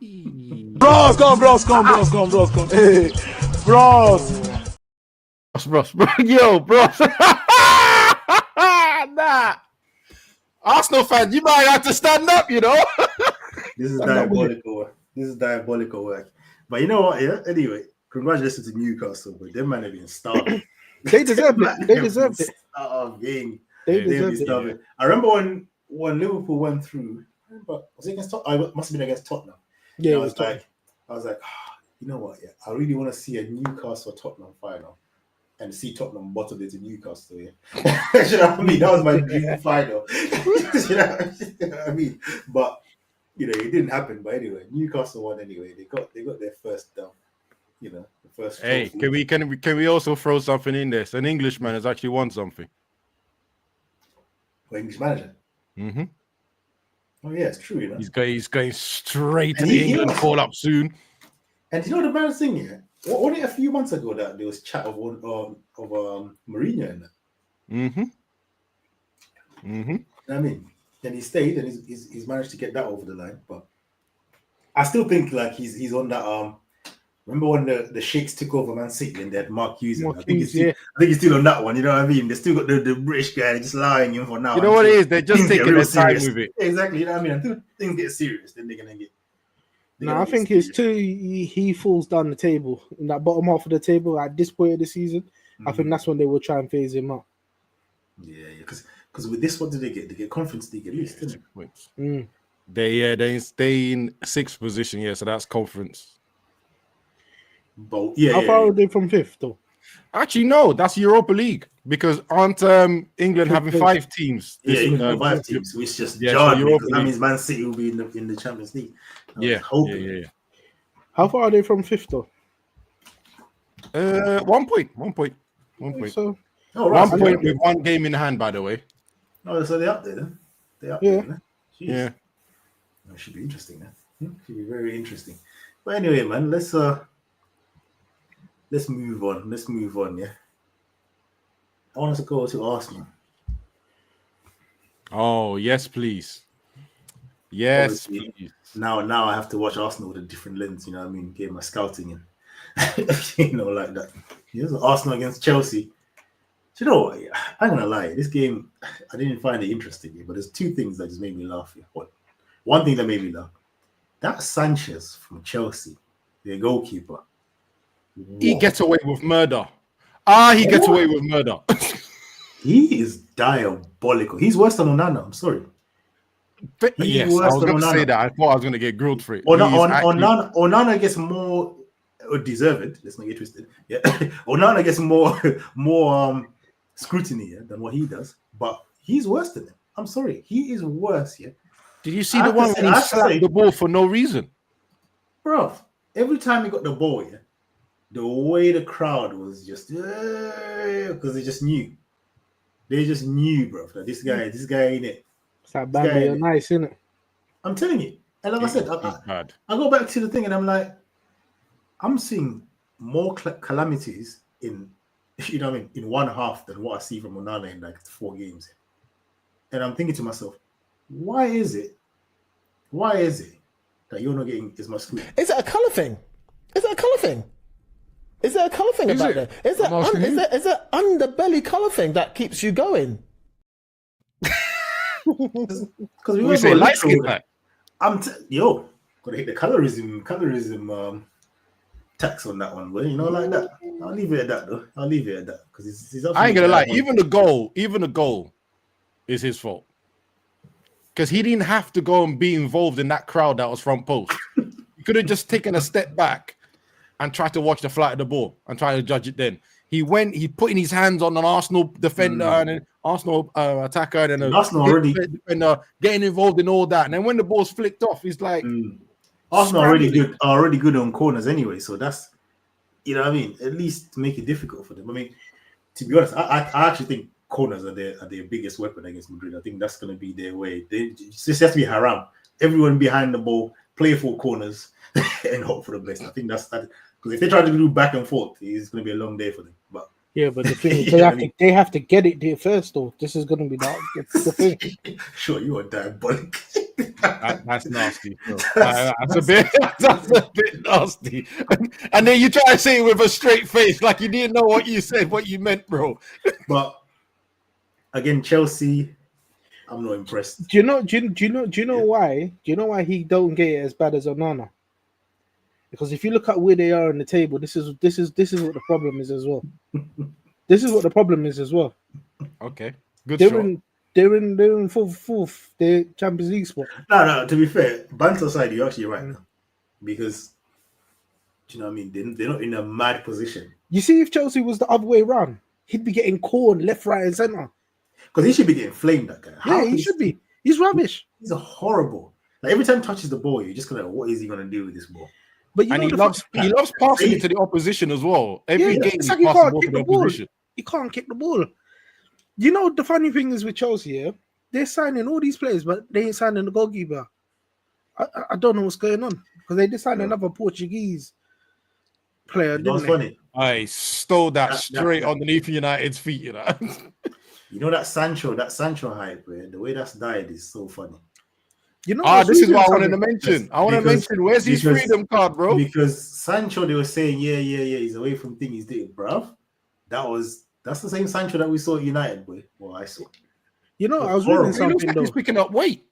Bros. Hey, bros. Yo, bros. Nah. Arsenal fans, you might have to stand up, you know. This is diabolical work. But you know what? Yeah. Anyway, congratulations to Newcastle, but them man have been starving. They deserved it. They deserved it. They deserved it. I remember when Liverpool went through. Was it against Tottenham? It must have been against Tottenham. Yeah, I was like, you know what? Yeah, I really want to see a Newcastle Tottenham final and see Tottenham bottle it to Newcastle. Yeah, you know what I mean? That was my dream final. You know what I mean? But it didn't happen. But anyway, Newcastle won anyway. They got their first down. The first. Hey, can we also throw something in there? An Englishman has actually won something. English manager. Mm-hmm. Oh yeah, it's true. He's going straight to the England call up soon. And you know the bad thing here? Only a few months ago that there was chat of Mourinho in that. Mm-hmm. I mean, and he stayed and he's managed to get that over the line. But I still think like he's on that. Remember when the Sheikhs took over Man City and they had Mark Hughes? I think he's still on that one. You know what I mean? They still got the British guy just lying him for now. You know what it is? They're just taking their time with it. Exactly. You know what I mean? Until things get serious, then they're gonna get. No, I think it's too. He falls down the table in that bottom half of the table at this point of the season. I think that's when they will try and phase him out. Yeah, because with this, what did they get? They get Conference League at least, didn't it? They stay in 6th position. Yeah, so that's conference. But how far are they from 5th though? Actually, no, that's Europa League because aren't England having 5 teams? England have 5 teams, which just jarred me because that means Man City will be in the Champions League. Yeah. How far are they from 5th though? 1 point. 1 point. So, 1 point with 1 game in hand, by the way. Oh, so they're up there then. They're up there. Then. Yeah. That should be interesting then. Should be very interesting. But anyway, man, let's move on. Let's move on, yeah. I want us to go to Arsenal. Oh, yes, please. Yes, please. Now I have to watch Arsenal with a different lens, you know what I mean? Get my scouting in. You know, like that. Here's Arsenal against Chelsea. Do you know what? I'm gonna lie, this game I didn't find it interesting, but there's 2 things that just made me laugh here. One thing that made me laugh. That Sanchez from Chelsea, the goalkeeper. He gets away with murder. He gets away with murder. He is diabolical. He's worse than Onana. I'm sorry. Yes, I was going to say that. I thought I was going to get grilled for it. Onana gets more deserved. Let's not get twisted. Yeah, Onana gets more scrutiny than what he does, but he's worse than him. I'm sorry, he is worse. Yeah. Did you see the one when he slapped the ball for no reason, bro? Every time he got the ball, yeah, the way the crowd was just because they just knew. They just knew, bro. That this guy ain't it. It's that bad, you're nice, isn't it? I'm telling you. And like I said, I go back to the thing and I'm like, I'm seeing more calamities in, you know what I mean, in one half than what I see from Onana in like 4 games. And I'm thinking to myself, why is it that you're not getting as much scrutiny? Is it a colour thing? Is there a colour thing about it? Is there underbelly colour thing that keeps you going? Because we say light skin back. Gotta hit the colorism tax on that one, but you know, like that. I'll leave it at that though. Because he's I ain't gonna lie, even the goal is his fault. Because he didn't have to go and be involved in that crowd that was front post. He could have just taken a step back and tried to watch the flight of the ball and try to judge it then. He put in his hands on an Arsenal defender and an Arsenal attacker and an Arsenal already defender, getting involved in all that. And then when the ball's flicked off, he's like, Arsenal already good on corners anyway. So that's, you know what I mean, at least to make it difficult for them. I mean, to be honest, I actually think corners are their biggest weapon against Madrid. I think that's going to be their way. It just has to be haram. Everyone behind the ball, play for corners, and hope for the best. I think that's that. Because if they try to do back and forth, it's going to be a long day for them. But yeah, but the thing is, they have to get it there first, though. This is going to be the thing. Sure, you are diabolic. That's nasty. That's a bit nasty. And then you try to say it with a straight face, like you didn't know what you said, what you meant, bro. But again, Chelsea, I'm not impressed. Do you know why? Do you know why he don't get it as bad as Onana? Because if you look at where they are in the table, this is what the problem is as well. This is what the problem is as well. Okay, good. They're in fourth. They're Champions League spot. No. To be fair, banter side, you're actually right now, because do you know what I mean? They're not in a mad position. You see, if Chelsea was the other way around, he'd be getting corned left, right, and center. Because he should be getting flamed. That guy. He should be. He's rubbish. He's a horrible. Like every time he touches the ball, you're just gonna, what is he gonna do with this ball? But he loves passing it to the opposition as well. Every game he's passing can't to the opposition. He can't kick the ball. You know, the funny thing is with Chelsea, yeah, they're signing all these players, but they ain't signing the goalkeeper. I don't know what's going on, because they just signed another Portuguese player, didn't they? Funny. I stole that straight underneath United's feet, you know. You know that Sancho hype, man, the way that's died is so funny. You know, this is what I wanted to mention. I want to mention where's his freedom card, bro? Because Sancho, they were saying, yeah, he's away from things he's doing, bruv. That's the same Sancho that we saw at United, boy. Well, I saw. You know, I was reading something. He looks like he's picking up weight.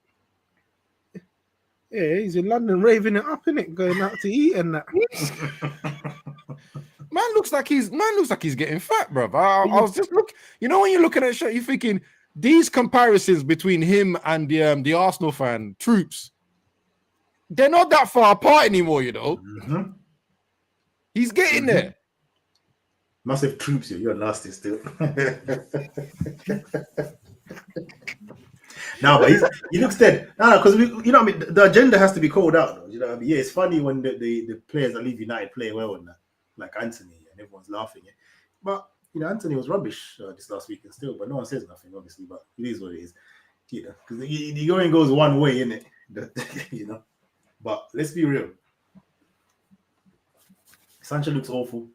Yeah, he's in London raving it up, innit? Going out to eat and that. Man looks like he's getting fat, bro. I was just you know, when you're looking at shit, you're thinking these comparisons between him and the Arsenal fan troops, they're not that far apart anymore, you know. Mm-hmm. He's getting there. Massive troops, you're nasty still. No, but he looks dead. No, because you know what I mean. The agenda has to be called out, though. You know what I mean? Yeah, it's funny when the players that leave United play well and that, like Anthony, and everyone's laughing. But you know, Anthony was rubbish this last week and still, but no one says nothing, obviously. But it is what it is. You know, because the going goes one way, innit? You know. But let's be real. Sancho looks awful.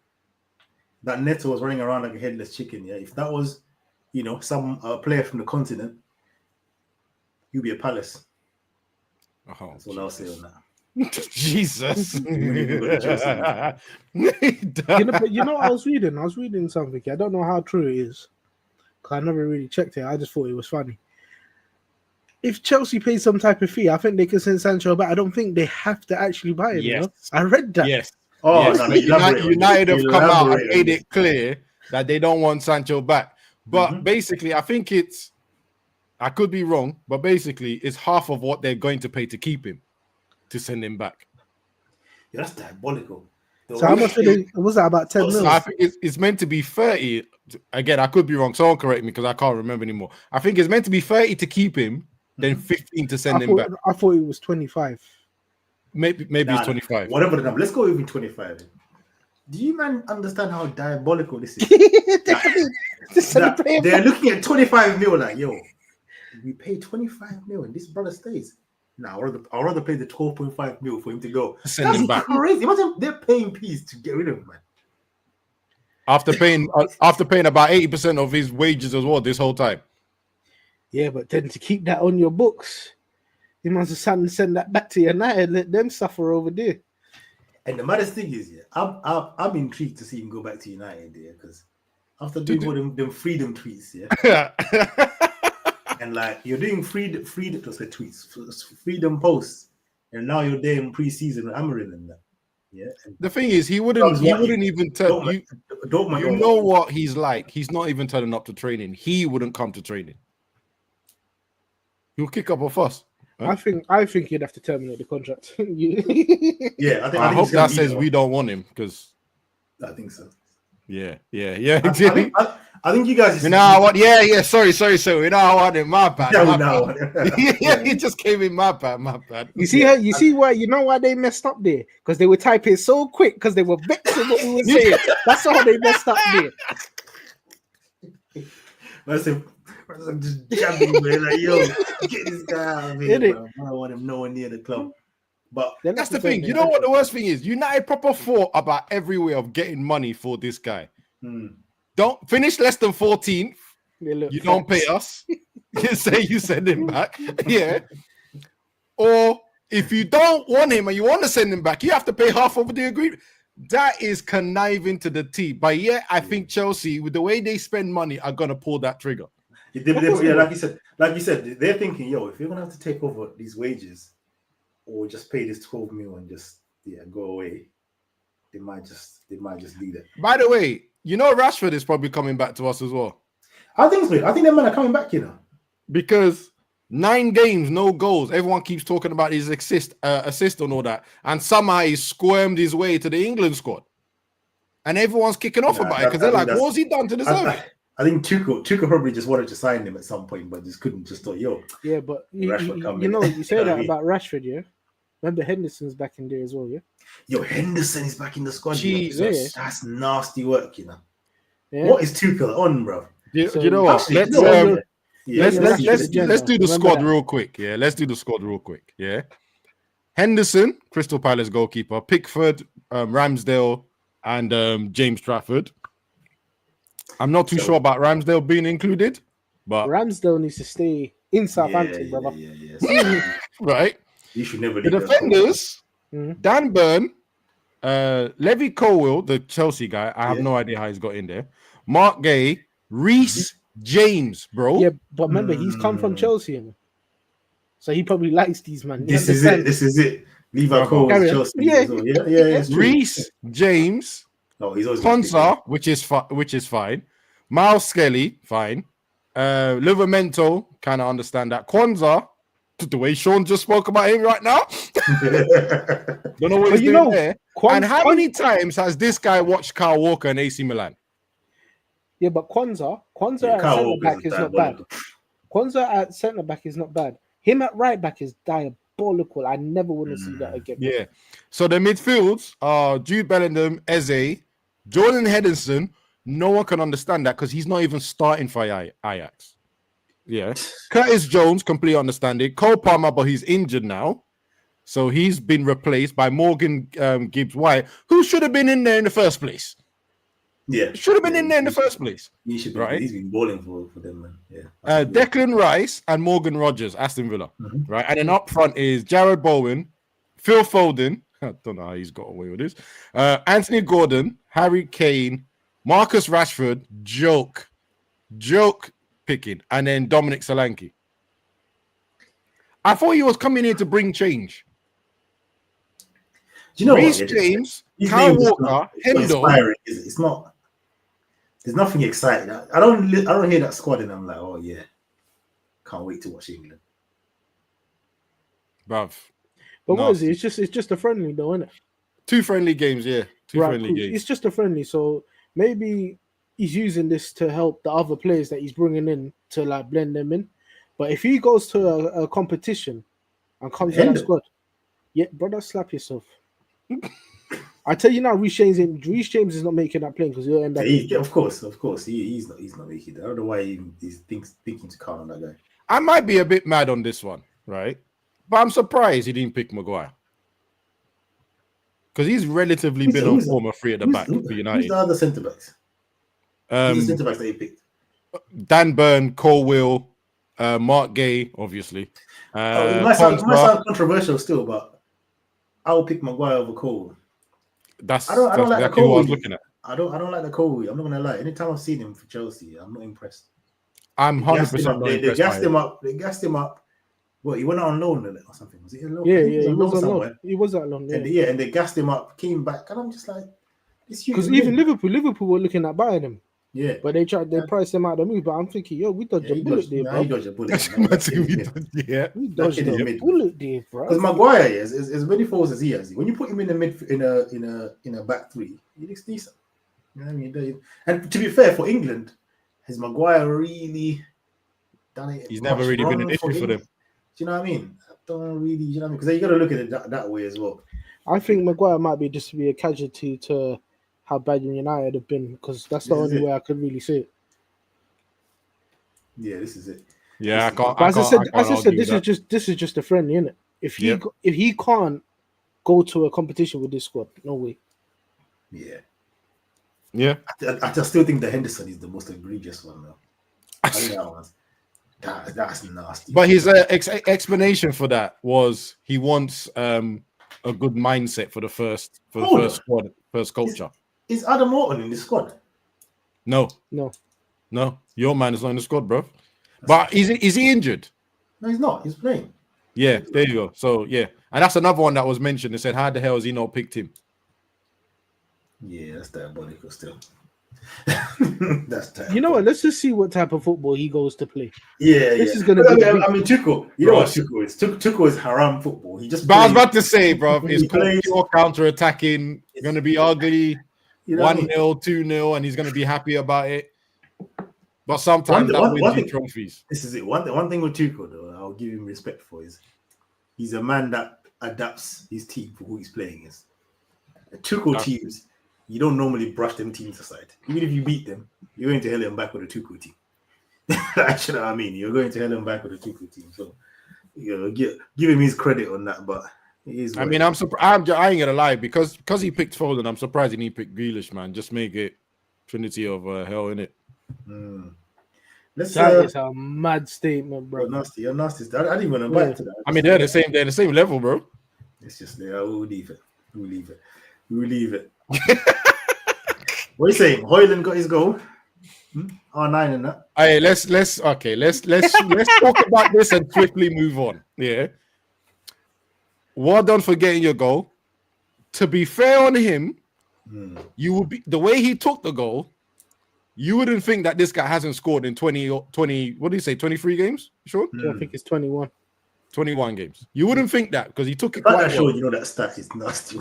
That Neto was running around like a headless chicken. Yeah, if that was, you know, some player from the continent, you'll be a Palace. Oh, that's all I'll say on that. Jesus. You know, I was reading something. I don't know how true it is, because I never really checked it. I just thought it was funny. If Chelsea pay some type of fee, I think they can send Sancho back. I don't think they have to actually buy him. Yes. You know? I read that. Yes. Oh, yes. No, United have come out and made it clear that they don't want Sancho back. But basically, I think I could be wrong, but basically, it's half of what they're going to pay to keep him, to send him back. Yeah, that's diabolical. So how much was that? About 10 mil? I think it's meant to be 30. Again, I could be wrong. Someone correct me because I can't remember anymore. I think it's meant to be 30 to keep him, then 15 to send him back. I thought it was 25. Maybe it's 25. Whatever the number. Let's go even 25. Do you man understand how diabolical this is? They're looking at 25 mil like, yo, we pay 25 mil and this brother stays. Now, I'd rather pay the 12.5 mil for him to go. Send him back. Crazy. Imagine they're paying peas to get rid of him, man. After paying about 80% of his wages as well this whole time. Yeah, but then to keep that on your books, you must send that back to United, let them suffer over there. And the maddest thing is, I'm intrigued to see him go back to United, because after doing all them freedom tweets, and like you're doing freedom posts, and now you're there in pre-season with Amarin and that. Yeah. The thing is, he wouldn't even tell you. You know what he's like. He's not even turning up to training. He wouldn't come to training. He'll kick up a fuss. Huh? I think you'd have to terminate the contract. Yeah, I hope that says we don't want him, because I think so. Yeah. I think you guys. You know what? Yeah. Sorry. You know I want him. My bad. Yeah, he just came in. My bad. You see why? You know why they messed up there? Because they were typing so quick because they were vexing what we were saying. That's how they messed up there. I'm just jabbing, man. Like, yo, get this guy out of here, bro. I don't want him nowhere near the club. But that's the thing. You know what the worst thing is? United proper thought about every way of getting money for this guy. Don't finish less than 14th. You don't pay us. You say you send him back. Yeah. Or if you don't want him and you want to send him back, you have to pay half of the agreement. That is conniving to the T. But yeah, I think Chelsea, with the way they spend money, are gonna pull that trigger. Yeah, like you said, they're thinking, yo, if you're gonna have to take over these wages, or just pay this 12 mil and just go away, they might just leave it. By the way, you know Rashford is probably coming back to us as well. I think so. I think them men are coming back, you know, because 9 games, no goals. Everyone keeps talking about his assist and all that, and somehow he squirmed his way to the England squad, and everyone's kicking off about it because they're like, "What's he done to deserve it?" I think Tuchel probably just wanted to sign him at some point, but just couldn't. Just thought, yo, yeah, but you say that about Rashford, yeah. Remember Henderson's back in there as well, yeah. Yo, Henderson is back in the squad. Jesus, that's nasty work, you know. Yeah. What is Tuchel on, bro? You know what? Let's do the squad real quick. Yeah, let's do the squad real quick. Yeah, Henderson, Crystal Palace goalkeeper, Pickford, Ramsdale, and James Trafford. I'm not too sure about Ramsdale being included, but Ramsdale needs to stay in Southampton, brother. Yeah. Yes. Right. You should never The leave that defenders, Dan Burn, Levy Colwill, the Chelsea guy. I have no idea how he's got in there. Mark Gay, Reece James, bro. Yeah, but remember, he's come from Chelsea, you know? So he probably likes these man. This is it. Levi Cole was Chelsea. Yeah. Reece James. No, he's always Konsa, which is fine. Miles Skelly, fine. Livramento, kind of understand that. Kwanzaa, the way Sean just spoke about him right now. Don't know what he's doing there. And how many times has this guy watched Kyle Walker and AC Milan? Yeah, but Kwanzaa at centre back is not bad. Kwanzaa at centre back is not bad. Him at right back is diabolical. I never want to see that again. Yeah. So the midfields are Jude Bellingham, Eze, Jordan Henderson. No one can understand that because he's not even starting for Ajax. Yeah. Curtis Jones, completely understand it. Cole Palmer, but he's injured now. So he's been replaced by Morgan Gibbs-White, who should have been in there in the first place. Yeah. Should have been in there in the first place. He should be, right? He's been balling for them, man. Yeah. Declan Rice and Morgan Rogers, Aston Villa. Right. And then up front is Jared Bowen, Phil Foden. I don't know how he's got away with this. Anthony Gordon, Harry Kane, Marcus Rashford, joke picking, and then Dominic Solanke. I thought he was coming here to bring change. Do you know Reece what? James, Kyle Walker, Hendo. It's not. There's nothing exciting. I don't hear that squad and I'm like, oh yeah, can't wait to watch England. Bruv. But what is it? It's just a friendly though, isn't it? 2 friendly games, yeah. Two friendly games. It's just a friendly, so maybe he's using this to help the other players that he's bringing in to like blend them in. But if he goes to a competition and comes to that squad, yeah, brother, slap yourself. I tell you now, Reece James is not making that plane because he'll end up. Of course, he's not making it. I don't know why he's thinking to count on that guy. I might be a bit mad on this one, right? But I'm surprised he didn't pick Maguire. Because he's relatively been on form of 3 at the back for United. Who's the other centre backs? Who's the centre backs that he picked? Dan Burn, Colwill, Mark Gay, obviously. It might sound controversial still, but I will pick Maguire over Cole. That's I don't like exactly what I was looking at. I don't like the Cole. I'm not gonna lie. Anytime I've seen him for Chelsea, I'm not impressed. I'm 100% not impressed. They gassed him up. Well, he went out on loan or something. Was it a loan? Yeah, he was on loan. He was on loan. Yeah. And they gassed him up, came back, and I'm just like, because even Liverpool were looking at buying him. Yeah, but they priced him out of the move. But I'm thinking, yo, we dodged a bullet there, bro. He dodged a bullet. We dodged a bullet there, bro. Because Maguire is as many faults as he has. When you put him in the mid in a back 3, he looks decent. You know what I mean? And to be fair, for England, has Maguire really done it? He's never really been an issue for them. Do you know what I mean? I don't really, you know what I mean? Because you got to look at it that way as well. I think Maguire might be just be a casualty to how bad United have been, because that's the only way I could really see it. Yeah, this is it. Yeah, as I said, this is just a friendly, isn't it? If he can't go to a competition with this squad, no way. Yeah. I still think the Henderson is the most egregious one, though. I think that's nasty. But his explanation for that was he wants a good mindset for the first squad, first culture. Is Adam Morton in the squad? No. Your man is not in the squad, bro. But is he injured? No, he's not. He's playing. Yeah, there you go. So yeah, and that's another one that was mentioned. They said, "How the hell has he not picked him?" Yeah, that's diabolical still. That's terrible. You know what? Let's just see what type of football he goes to play. This is gonna be. I mean, Tuchel. You know what Tuchel is? Tuchel is haram football. He just. But I was about to say, bro, it's pure counter-attacking. Going to be ugly. 1-0, 2-0, and he's going to be happy about it. But sometimes that wins you trophies. This is it. One thing with Tuchel, though, I'll give him respect for is he's a man that adapts his team for who he's playing against. Tuchel teams, you don't normally brush them teams aside. Even if you beat them, you're going to hell them back with a Tuchel team. That's what I mean. You're going to hell them back with a Tuchel team. So, give him his credit on that. But I mean, I'm surprised. I ain't gonna lie, because he picked Foden. I'm surprised he didn't pick Grealish, man. Just make it Trinity of hell in it. That is a mad statement, bro. You're nasty. I didn't even want to back to that. I mean, they're the same level, bro. It's just there. We'll leave it. What are you saying? Hoyland got his goal. R9 and that. Hey, let's talk about this and swiftly move on. Yeah. Well done for getting your goal. To be fair on him, you would be the way he took the goal. You wouldn't think that this guy hasn't scored in 20, what do you say, 23 games? Sure? I think it's 21. 21 games. You wouldn't think that because he took it quite well. Sure, you know that stat is nasty.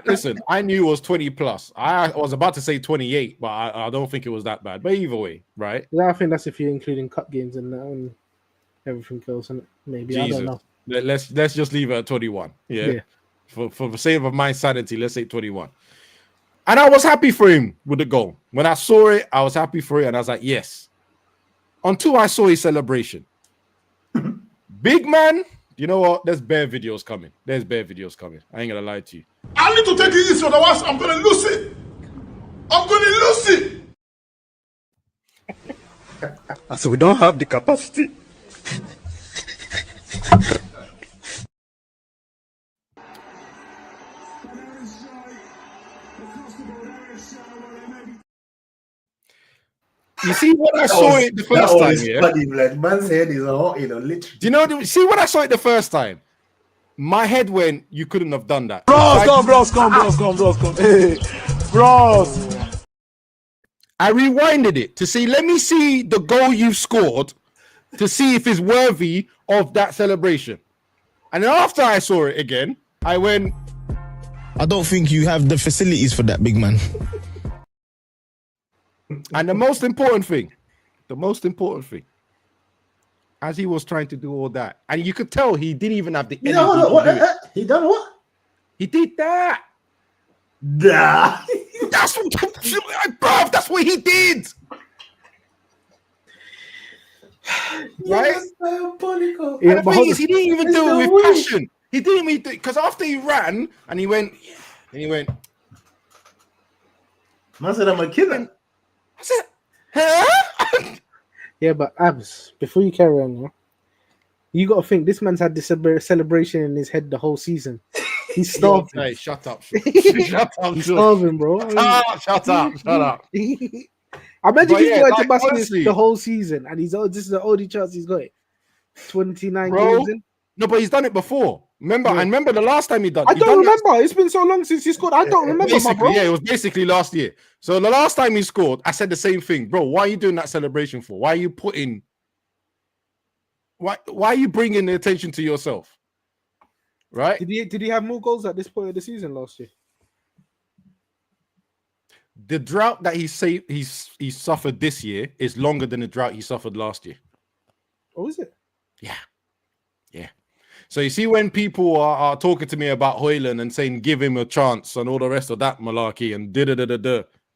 Listen, I knew it was 20 plus. I was about to say 28, but I don't think it was that bad. But either way, right? I think that's if you're including cup games and everything else, and maybe Jesus. I don't know. Let's just leave it at 21. Yeah. For the sake of my sanity, let's say 21. And I was happy for him with the goal. When I saw it, I was happy for it, and I was like, yes. Until I saw his celebration. Big man, you know what? There's bare videos coming. I ain't gonna lie to you. I need to take it easy, otherwise I'm gonna lose it. So we don't have the capacity. You see when I saw it the first time, yeah? Funny, like, man's head is hot, literally. Do you know? See when I saw it the first time, my head went, "You couldn't have done that." Bros, come. Hey, bros. I rewinded it to see. Let me see the goal you've scored, to see if it's worthy of that celebration. And then after I saw it again, I went, I don't think you have the facilities for that, big man. And the most important thing, as he was trying to do all that, and you could tell he didn't even have the energy. He done what? He did that. That's what he did. Right? Yeah, the thing is, he didn't even do it with passion. He didn't even do it because after he ran and he went. Man said, I'm a killer. I said, huh? Yeah, but Abs, before you carry on, yeah, you got to think this man's had this celebration in his head the whole season. He's starving. Hey, shut up. He's starving, bro. Shut up. Imagine he's going to bust the whole season, and this is the only chance he's got it. 29 games in. No, but he's done it before. Remember? Yeah. I remember the last time he done. I don't remember. It's been so long since he scored. I don't remember, my bro. Yeah, it was basically last year. So the last time he scored, I said the same thing, bro. Why are you doing that celebration for? Why are you putting? Why are you bringing the attention to yourself? Right? Did he have more goals at this point of the season last year? The drought that he suffered this year is longer than the drought he suffered last year. Oh, is it? Yeah. So you see when people are talking to me about Hoyland and saying give him a chance and all the rest of that malarkey and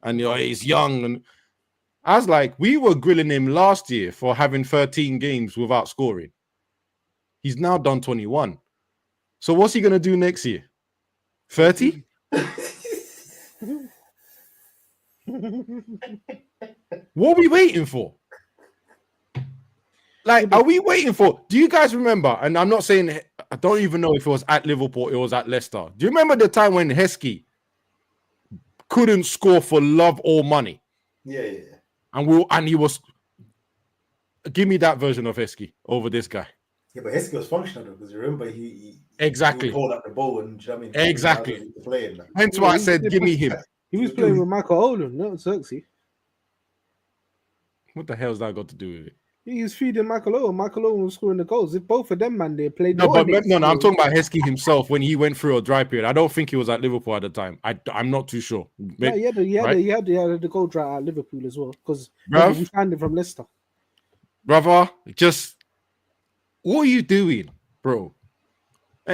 and he's young, and I was like, we were grilling him last year for having 13 games without scoring. He's now done 21. So what's he gonna do next year? 30? What are we waiting for? Like, are we waiting for? Do you guys remember? And I'm not saying, I don't even know if it was at Liverpool or it was at Leicester. Do you remember the time when Heskey couldn't score for love or money? Yeah. And he was. Give me that version of Heskey over this guy. Yeah, but Heskey was functional though, because remember he exactly hold up the ball and exactly. Hence why I said, give me him. He was playing with Michael Owen, not Xerxes. What the hell's that got to do with it? He was feeding Michael Owen. Michael Owen was scoring the goals. If both of them, man, they played. I'm talking about Heskey himself when he went through a dry period. I don't think he was at Liverpool at the time. I'm not too sure. Yeah, he had the goal drought at Liverpool as well because we signed him from Leicester. Brother, just what are you doing, bro?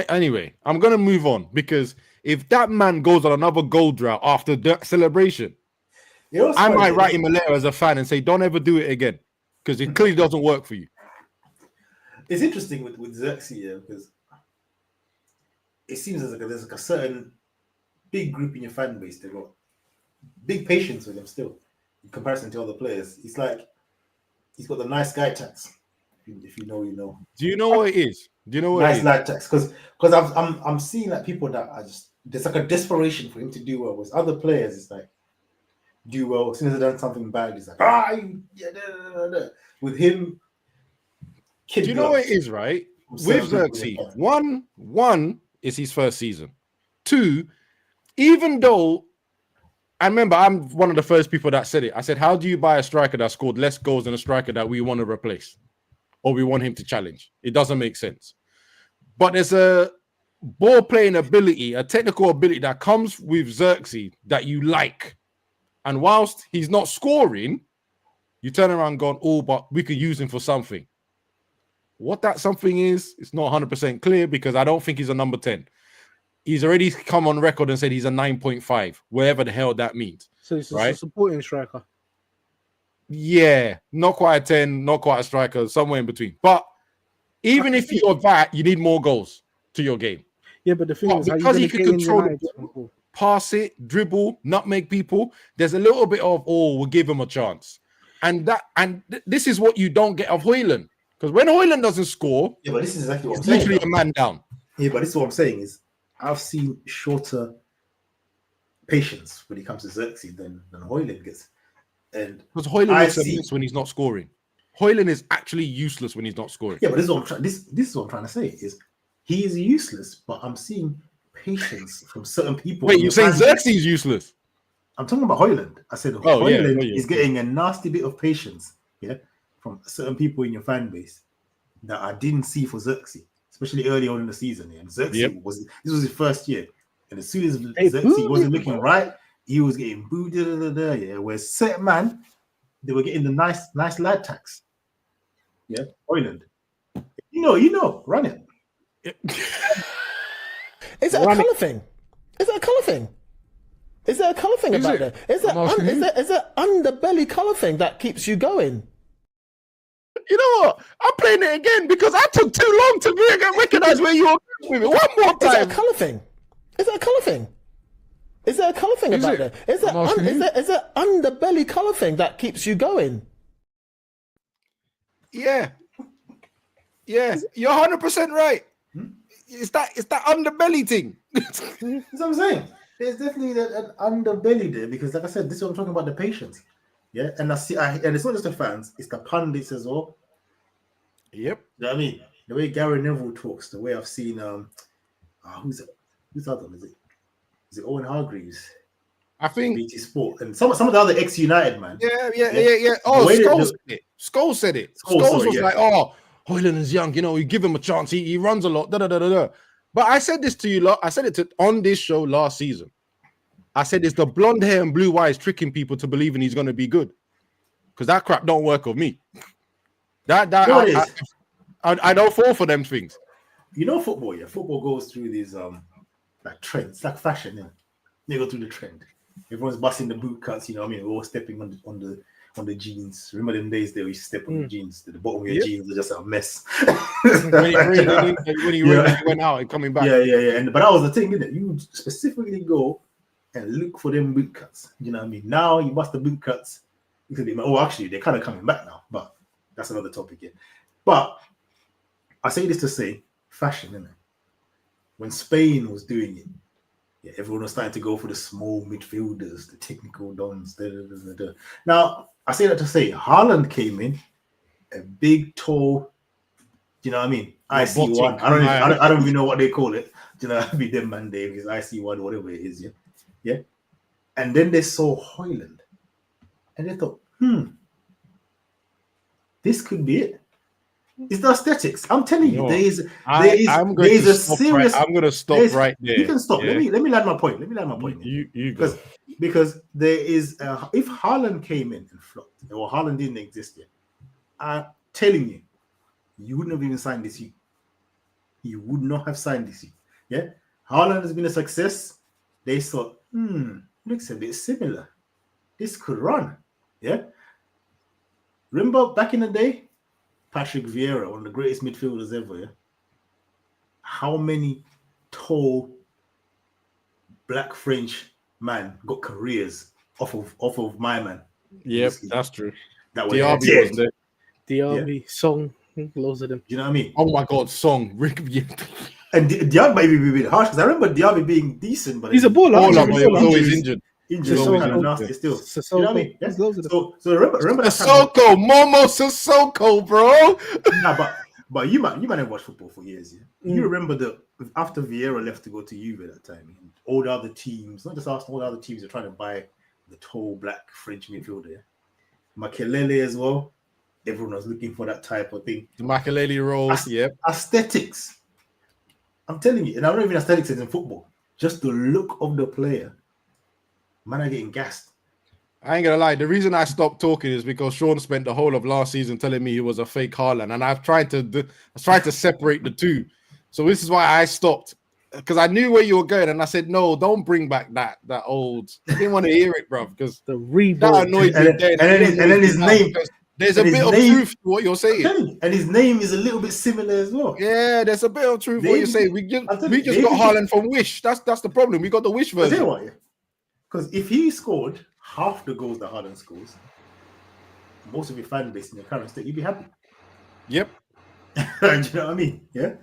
Anyway, I'm gonna move on because if that man goes on another goal drought after the celebration, I might write him a letter as a fan and say, "Don't ever do it again." Because it clearly doesn't work for you. It's interesting with Xerxes, yeah, because it seems as there's a certain big group in your fan base. They've got big patience with him still. in comparison to other players. It's like he's got the nice guy tax. If you know, you know. Do you know what it is? Do you know what nice it is? lad tax? Because I'm seeing like people that are just there's like a desperation for him to do well. With other players, it's like do well. As soon as they've done something bad, it's like With him, do you know what it is, right? With Xerxes, one is his first season. Two, even though, and remember, I'm one of the first people that said it. I said, how do you buy a striker that scored less goals than a striker that we want to replace or we want him to challenge? It doesn't make sense. But there's a ball playing ability, a technical ability that comes with Xerxes that you like. And whilst he's not scoring, you turn around and go, oh, but we could use him for something. What that something is, it's not 100% clear because I don't think he's a number 10. He's already come on record and said he's a 9.5, wherever the hell that means. So it's right? a supporting striker. Yeah, not quite a 10, not quite a striker, somewhere in between. But even if you're that, you need more goals to your game. Yeah, but the thing is, because he can control the ball, pass it, dribble, nutmeg people, there's a little bit of, we'll give him a chance. And this is what you don't get of Højlund. Because when Højlund doesn't score, yeah, but this is exactly what I'm it's saying. literally a man down. Yeah, but this is what I'm saying is I've seen shorter patience when it comes to Xerxes than Højlund gets. And because Højlund looks a mess when he's not scoring. Højlund is actually useless when he's not scoring. Yeah, but this is what I'm trying. This is what I'm trying to say is he is useless, but I'm seeing patience from certain people. Wait, you're saying Xerxes is useless? I'm talking about Højlund. I said Højlund is getting a nasty bit of patience, from certain people in your fan base that I didn't see for Xerxes, especially early on in the season. And Xerxes was his first year, and as soon as Xerxes wasn't looking right, he was getting booed. Whereas set man, they were getting the nice lad tax. Yeah, Højlund. You know, run it. Is it a colour thing? Is it a colour thing? Is there a colour thing about it? Is there underbelly colour thing that keeps you going? You know what? I'm playing it again because I took too long to recognize where you were with it. One more time. Is it a colour thing? Is it a colour thing? Is there a colour thing about it? Is there underbelly colour thing that keeps you going? Yeah, you're 100% right. It's that underbelly thing. That's what I'm saying. There's definitely an underbelly there because, like I said, this is what I'm talking about, the patience. Yeah, and and it's not just the fans; it's the pundits as well. Yep. You know what I mean? The way Gary Neville talks, the way I've seen who's the other one? Is it Owen Hargreaves? I think BT Sport and some of the other ex-United man. Yeah. Oh, Scholes said it. Scholes was like, Højlund is young, you give him a chance. He runs a lot. But I said this to you lot. I said it on this show last season. I said it's the blonde hair and blue eyes tricking people to believing he's going to be good. Because that crap don't work with me. I don't fall for them things. Football, football goes through these like trends, like fashion. Yeah, they go through the trend. Everyone's busting the boot cuts. We're all stepping on the jeans. Remember them days they used to step on the jeans. The bottom of your jeans are just a mess. when he went out and coming back. Yeah. But that was the thing, didn't it? You would specifically go and look for them boot cuts. You know what I mean? Now you bust the boot cuts. Actually, they're kind of coming back now. But that's another topic here. But I say this to say, fashion, isn't it? When Spain was doing it, everyone was starting to go for the small midfielders, the technical dons. Now, I say that to say, Haaland came in, a big, tall, you know what I mean? IC1. I don't even know what they call it. You know, be them man Davies, IC1, whatever it is, yeah. And then they saw Højlund, and they thought, this could be it. It's the aesthetics. I'm telling you, there is a serious. I'm going to stop right there. You can stop. Yeah. Let me land my point. You because there is if Haaland came in and flopped, or Haaland didn't exist yet, I'm telling you, you wouldn't have even signed this year. You would not have signed this year. Yeah, Haaland has been a success. They thought, looks a bit similar. This could run. Yeah. Remember back in the day, Patrick Vieira, one of the greatest midfielders ever. Yeah? How many tall black French man got careers off of my man Yep, that's trtrue. That was Diaby dead. was there. Diaby, Song, loads of them. You know what I mean? Oh my God, Song, Rick. And Diaby might be a bit harsh because I remember Diaby being decent, but He's a baller. But he was always injured. Injuries Sissoko. kind of nasty still. Sissoko. You know what I mean? Yeah. There's loads of them. So remember that time. Sissoko, Momo Sissoko, bro. Nah, but you might have watched football for years. Yeah? You remember after Vieira left to go to Juve at that time, all the other teams, not just Arsenal, all the other teams are trying to buy the tall black French midfielder. Yeah? Makelele as well. Everyone was looking for that type of thing. The Makelele roles, yep. Aesthetics. I'm telling you, and I don't even aesthetics is in football. Just the look of the player. Man, I'm getting gassed. I ain't gonna lie. The reason I stopped talking is because Sean spent the whole of last season telling me he was a fake Haaland, and I've tried to separate the two. So this is why I stopped, because I knew where you were going, and I said, no, don't bring back that old. I didn't want to hear it, bro, because the rebuild that annoyed me. And then his name. There's a bit of truth to what you're saying. And his name is a little bit similar as well. Yeah, there's a bit of truth to what you're saying. We just got Haaland from Wish. That's the problem. We got the Wish version. Because if he scored half the goals that Haaland scores, most of your fan base in your current state, you'd be happy. Yep. Do you know what I mean? Yeah.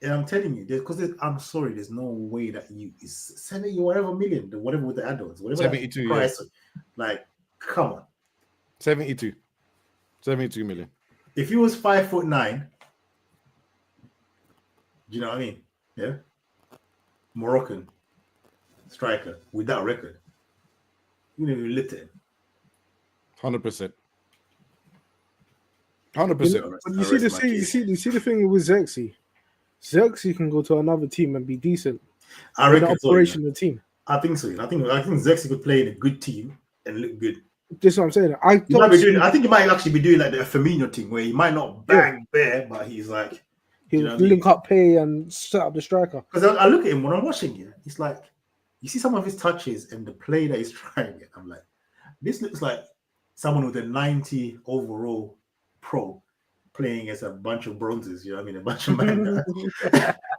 And I'm telling you, because I'm sorry, there's no way that it's 70 or whatever million, whatever with the add-ons, whatever 72 price. Like, come on. 72 million. If he was 5'9", do you know what I mean? Yeah. Moroccan striker with that record, you never lit it. 100%. 100%. But you see the thing with Xerxes. Xerxes can go to another team and be decent. I reckon an operational team. I think so. I think Xerxes could play in a good team and look good. That's what I'm saying. I think he might actually be doing like the Firmino thing, where he might not bang bare, but he's like he'll link up play and set up the striker. Because I look at him when I'm watching him, it's like you see some of his touches and the play that he's trying it. I'm like, this looks like someone with a 90 overall pro playing as a bunch of bronzes. You know what I mean? A bunch of men.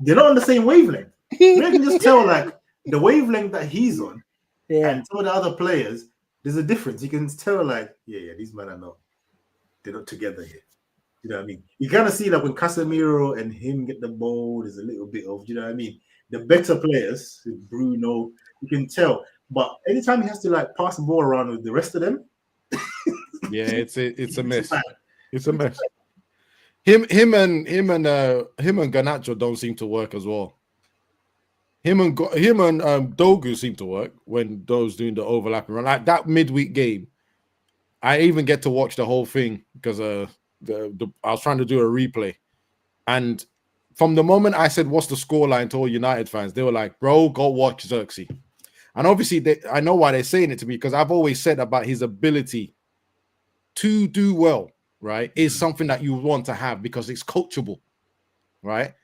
They're not on the same wavelength. You can just tell like the wavelength that he's on, and some of the other players. There's a difference. You can tell, like, these men they're not together here. You know what I mean? You kind of see like when Casemiro and him get the ball, there's a little bit of, you know what I mean? The better players, Bruno, you can tell. But anytime he has to like pass the ball around with the rest of them, it's a mess. It's a mess. Him and Garnacho don't seem to work as well. Him and Dogu seem to work when those doing the overlapping run. Like that midweek game, I even get to watch the whole thing because I was trying to do a replay. And from the moment I said, what's the scoreline to all United fans, they were like, bro, go watch Xerxes. And obviously, I know why they're saying it to me, because I've always said about his ability to do well, right, is something that you want to have because it's coachable, right?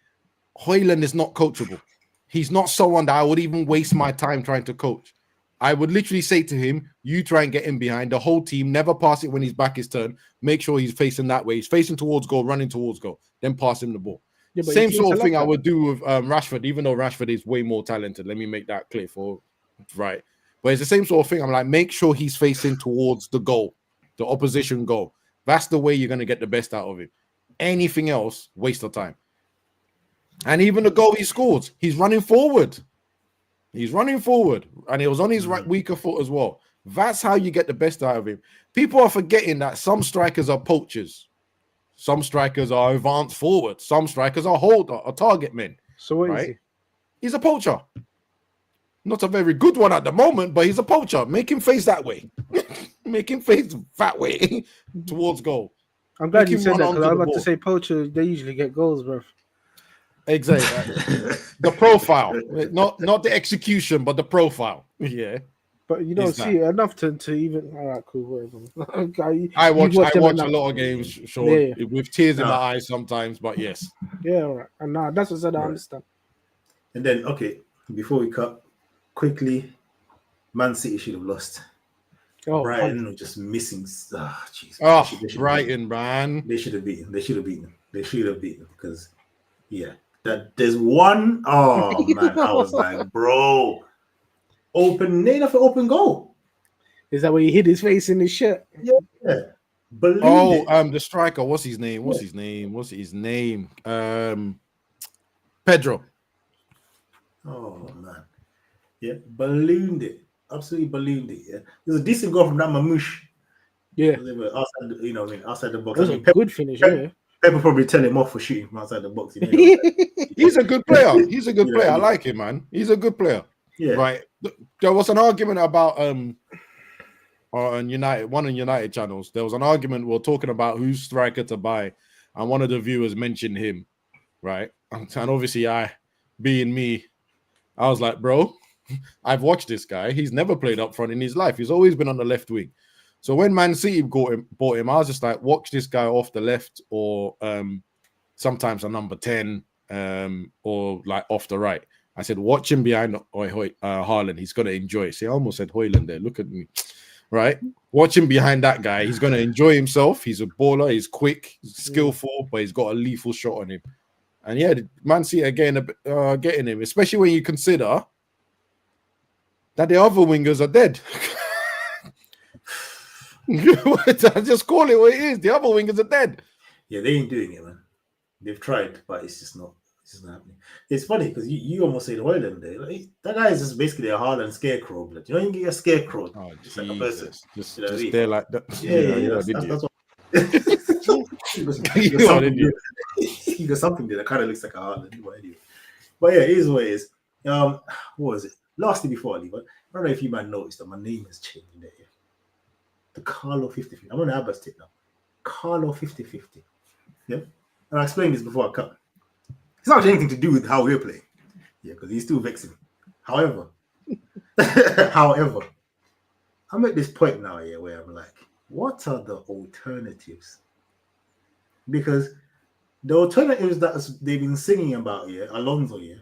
Højlund is not coachable. He's not someone that I would even waste my time trying to coach. I would literally say to him, you try and get him behind the whole team, never pass it when his back is turned. Make sure he's facing that way. He's facing towards goal, running towards goal, then pass him the ball. Yeah, same sort of thing I would do with Rashford, even though Rashford is way more talented. Let me make that clear right. But it's the same sort of thing. I'm like, make sure he's facing towards the goal, the opposition goal. That's the way you're going to get the best out of him. Anything else, waste of time. And even the goal he scored, he's running forward. He's running forward. And it was on his right weaker foot as well. That's how you get the best out of him. People are forgetting that some strikers are poachers. Some strikers are advanced forward. Some strikers are target men. So what is he? He's a poacher. Not a very good one at the moment, but he's a poacher. Make him face that way. Make him face that way towards goal. I'm glad you said that, because I was about to say poacher, they usually get goals, bro. Exactly. The profile, not the execution, but the profile. Yeah. But you don't see it enough to even. All right, cool, whatever. I watch a lot of games, Sean, with tears in my eyes sometimes, but yes. Yeah, all right. And that's what I said. I understand. And then, okay, before we cut quickly, Man City should have lost. Oh, Brighton was just missing. Brighton, man. They should have beaten. They should have beaten because, there's one. Oh man, I was like, bro, open goal. Is that where he hid his face in his shirt? Yeah. The striker. What's his name? Pedro. Oh man, yeah, ballooned it. Absolutely ballooned it. Yeah, there's a decent goal from that Mamouche. Yeah, they were outside. Outside the box. That was a good finish. Yeah, People probably tell him off for shooting from outside the box. He's a good player. He's a good player. I like him, man. He's a good player. Yeah. Right. There was an argument about on United channels. There was an argument. We were talking about who's striker to buy, and one of the viewers mentioned him. Right. And obviously, being me, I was like, bro, I've watched this guy. He's never played up front in his life. He's always been on the left wing. So when Man City bought him, I was just like, watch this guy off the left or sometimes a number 10 or like off the right. I said, watch him behind Haaland. He's going to enjoy it. See, I almost said Højlund there. Look at me. Right? Watch him behind that guy. He's going to enjoy himself. He's a baller. He's quick, he's skillful, but he's got a lethal shot on him. And yeah, Man City again getting him, especially when you consider that the other wingers are dead. Just call it what it is. The other wingers are dead. Yeah, they ain't doing it, man. They've tried, but it's just not happening. It's funny because you almost said Højlund there. Like, that guy is just basically a Haaland scarecrow. Blood. You know, you can get a scarecrow. Oh, just like a person. Just there like that. That's what. He got something there that kind of looks like a Haaland. But yeah, it is what it is. What was it? Lastly, before I leave, I don't know if you might notice that my name has changed there. The Carlo 50-50. I'm on the Abbas tip now. Carlo 50-50. Yeah. And I explained this before I cut. It's not anything to do with how we're playing. Yeah, because he's still vexing. However, I'm at this point now here where I'm like, what are the alternatives? Because the alternatives that they've been singing about here, Alonso here,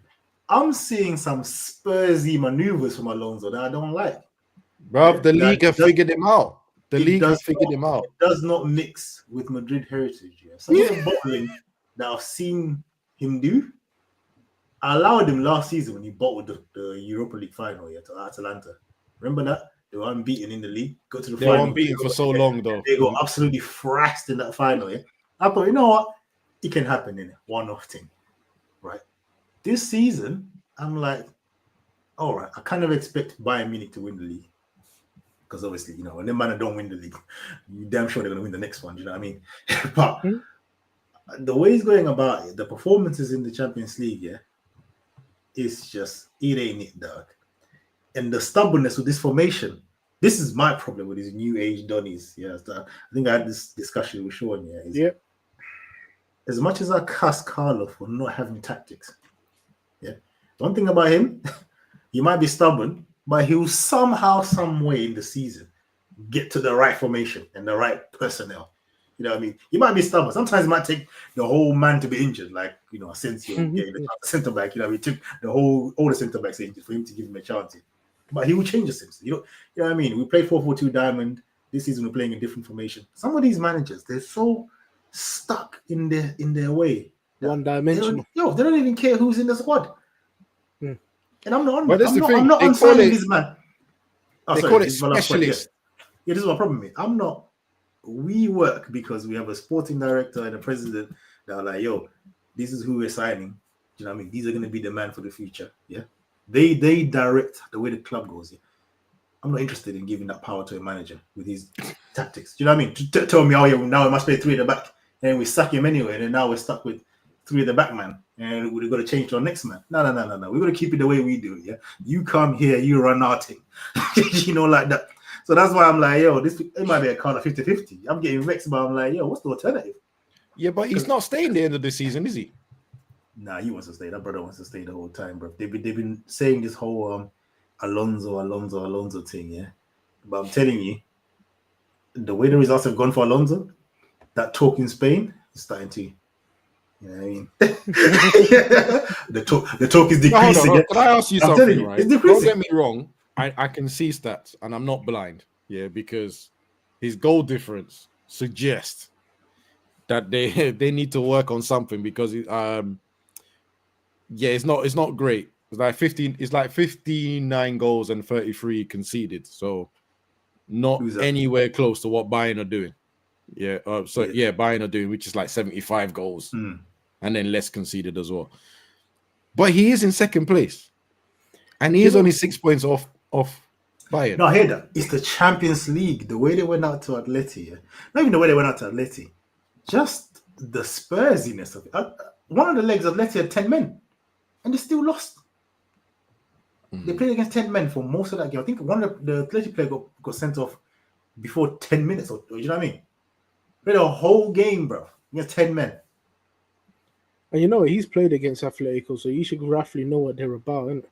I'm seeing some Spursy maneuvers from Alonso that I don't like. Bro, the league have figured him out. The league has figured him out. It does not mix with Madrid heritage. Yeah. Some of the bottling that I've seen him do, I allowed him last season when he bottled the Europa League final to Atalanta. Remember that? They were unbeaten in the league. Got to the final. They were unbeaten for so long, though. They got absolutely thrashed in that final. Yeah, I thought, you know what? It can happen in a one-off thing, right? This season, I'm like, all right, I kind of expect Bayern Munich to win the league. Because obviously, you know, when the man don't win the league, you're damn sure they're going to win the next one. Do you know what I mean? But the way he's going about it, the performances in the Champions League, yeah, it's just, it ain't it, dog. And the stubbornness with this formation, this is my problem with these new age Donnies. Yeah, I think I had this discussion with Sean. Yeah, as much as I cuss Carlo for not having tactics, yeah, one thing about him, he might be stubborn, but he will somehow, some way in the season get to the right formation and the right personnel. You know what I mean? He might be stubborn. Sometimes it might take the whole man to be injured, like, you know, Asensio getting the centre back. You know, he took all the centre backs injured for him to give him a chance. But he will change the system. You know what I mean? We play 4-4-2 diamond. This season we're playing a different formation. Some of these managers, they're so stuck in their way. One dimensional. They don't even care who's in the squad. And I'm not on that. I'm not on this man. They call it specialist. Yeah, this is my problem. I'm not. We work because we have a sporting director and a president that are like, yo, this is who we're signing. Do you know what I mean? These are going to be the man for the future. Yeah. They direct the way the club goes. Yeah? I'm not interested in giving that power to a manager with his tactics. Do you know what I mean? Tell me, oh yeah, now we must play 3 at the back, and we sack him anyway, and then now we're stuck with 3 at the back, man, and we've got to change to our next man. No. We're going to keep it the way we do it. Yeah, you come here, you run our team, you know, like that. So that's why I'm like, yo, it might be a kind of 50-50. I'm getting vexed, but I'm like, yo, what's the alternative? Yeah, but he's not staying the end of the season, is he? Nah, he wants to stay. That brother wants to stay the whole time, bro. They've been saying this whole Alonso thing, yeah. But I'm telling you, the way the results have gone for Alonso, that talk in Spain is starting to, you know what I mean? the talk is decreasing. Hold on. Can I ask you something, you, right? It's decreasing. Don't get me wrong. I can see stats, and I'm not blind, yeah, because his goal difference suggests that they need to work on something because it's not great. It's like 59 goals and 33 conceded. So not anywhere close to what Bayern are doing. Yeah, Bayern are doing, which is like 75 goals, and then less conceded as well. But he is in second place, and he is only 6 points off Bayern. No, I hear that. It's the Champions League. The way they went out to Atleti, not even the way they went out to Atleti, just the Spursiness of it. One of the legs of Atleti had 10 men, and they still lost. They played against 10 men for most of that game. I think one of the Atleti player got sent off before 10 minutes, or you know what I mean? Played a whole game, bro. Against 10 men. And you know what? He's played against Atletico, so you should roughly know what they're about, innit?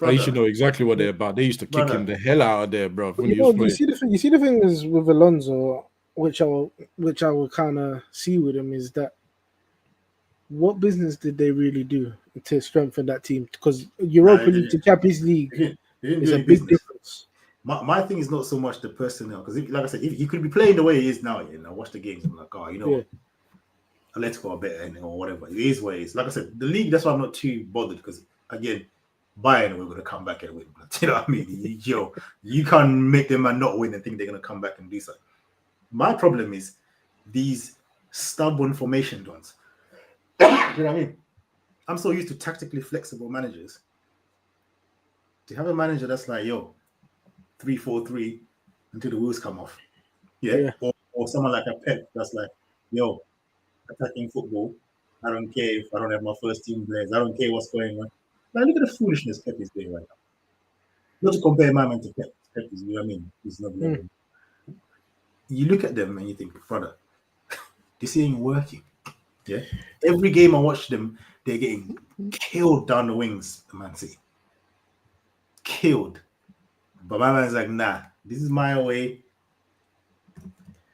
You should know exactly what they're about. They used to kick him the hell out of there, bro. You see the thing is with Alonso, which I will kind of see with him, is that what business did they really do to strengthen that team? Because Europa League to Champions League is a big difference. My thing is not so much the personnel, because like I said, if you could be playing the way he is now, watch the games, I'm like, what? Atletico are better or whatever. It is what it is. Like I said, the league, that's why I'm not too bothered, because again, Bayern, we're going to come back and win. You know what I mean? You can't make them and not win and think they're going to come back and do something. My problem is these stubborn formation ones. You know what I mean? I'm so used to tactically flexible managers. To have a manager that's like, 3-4-3 until the wheels come off. Yeah. Or someone like a Pep that's like, attacking football. I don't care if I don't have my first team players. I don't care what's going on. Like, look at the foolishness Pep is doing right now. Not to compare my man to Pep. Pep is, you know what I mean? He's not You look at them and you think, brother, this ain't working. Yeah. Every game I watch them, they're getting killed down the wings, the Man City. Killed. But my man's like, nah, this is my way.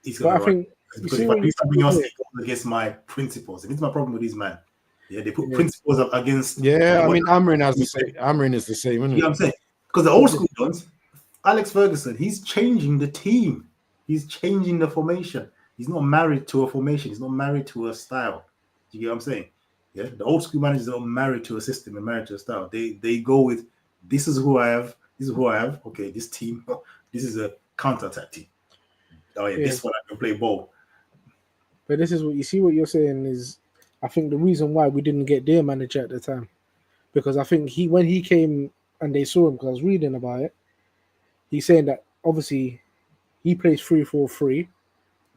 He's gonna run. Because if I do something else, it goes against my principles. And this is my problem with these men. Yeah, they put principles up against. Yeah, I mean, Amrin has the same. Amrin is the same, isn't it? You know what I'm saying? Because the old school ones, Alex Ferguson, he's changing the team. He's changing the formation. He's not married to a formation. He's not married to a style. You get what I'm saying? Yeah, the old school managers are not married to a system and married to a style. They go with, this is who I have. This is who I have. Okay, this team. This is a counter-attack team. Oh yeah, this one I can play ball. But this is what you see. What you're saying is, I think the reason why we didn't get their manager at the time, because I think when he came and they saw him, because I was reading about it, he's saying that obviously he plays 3-4-3,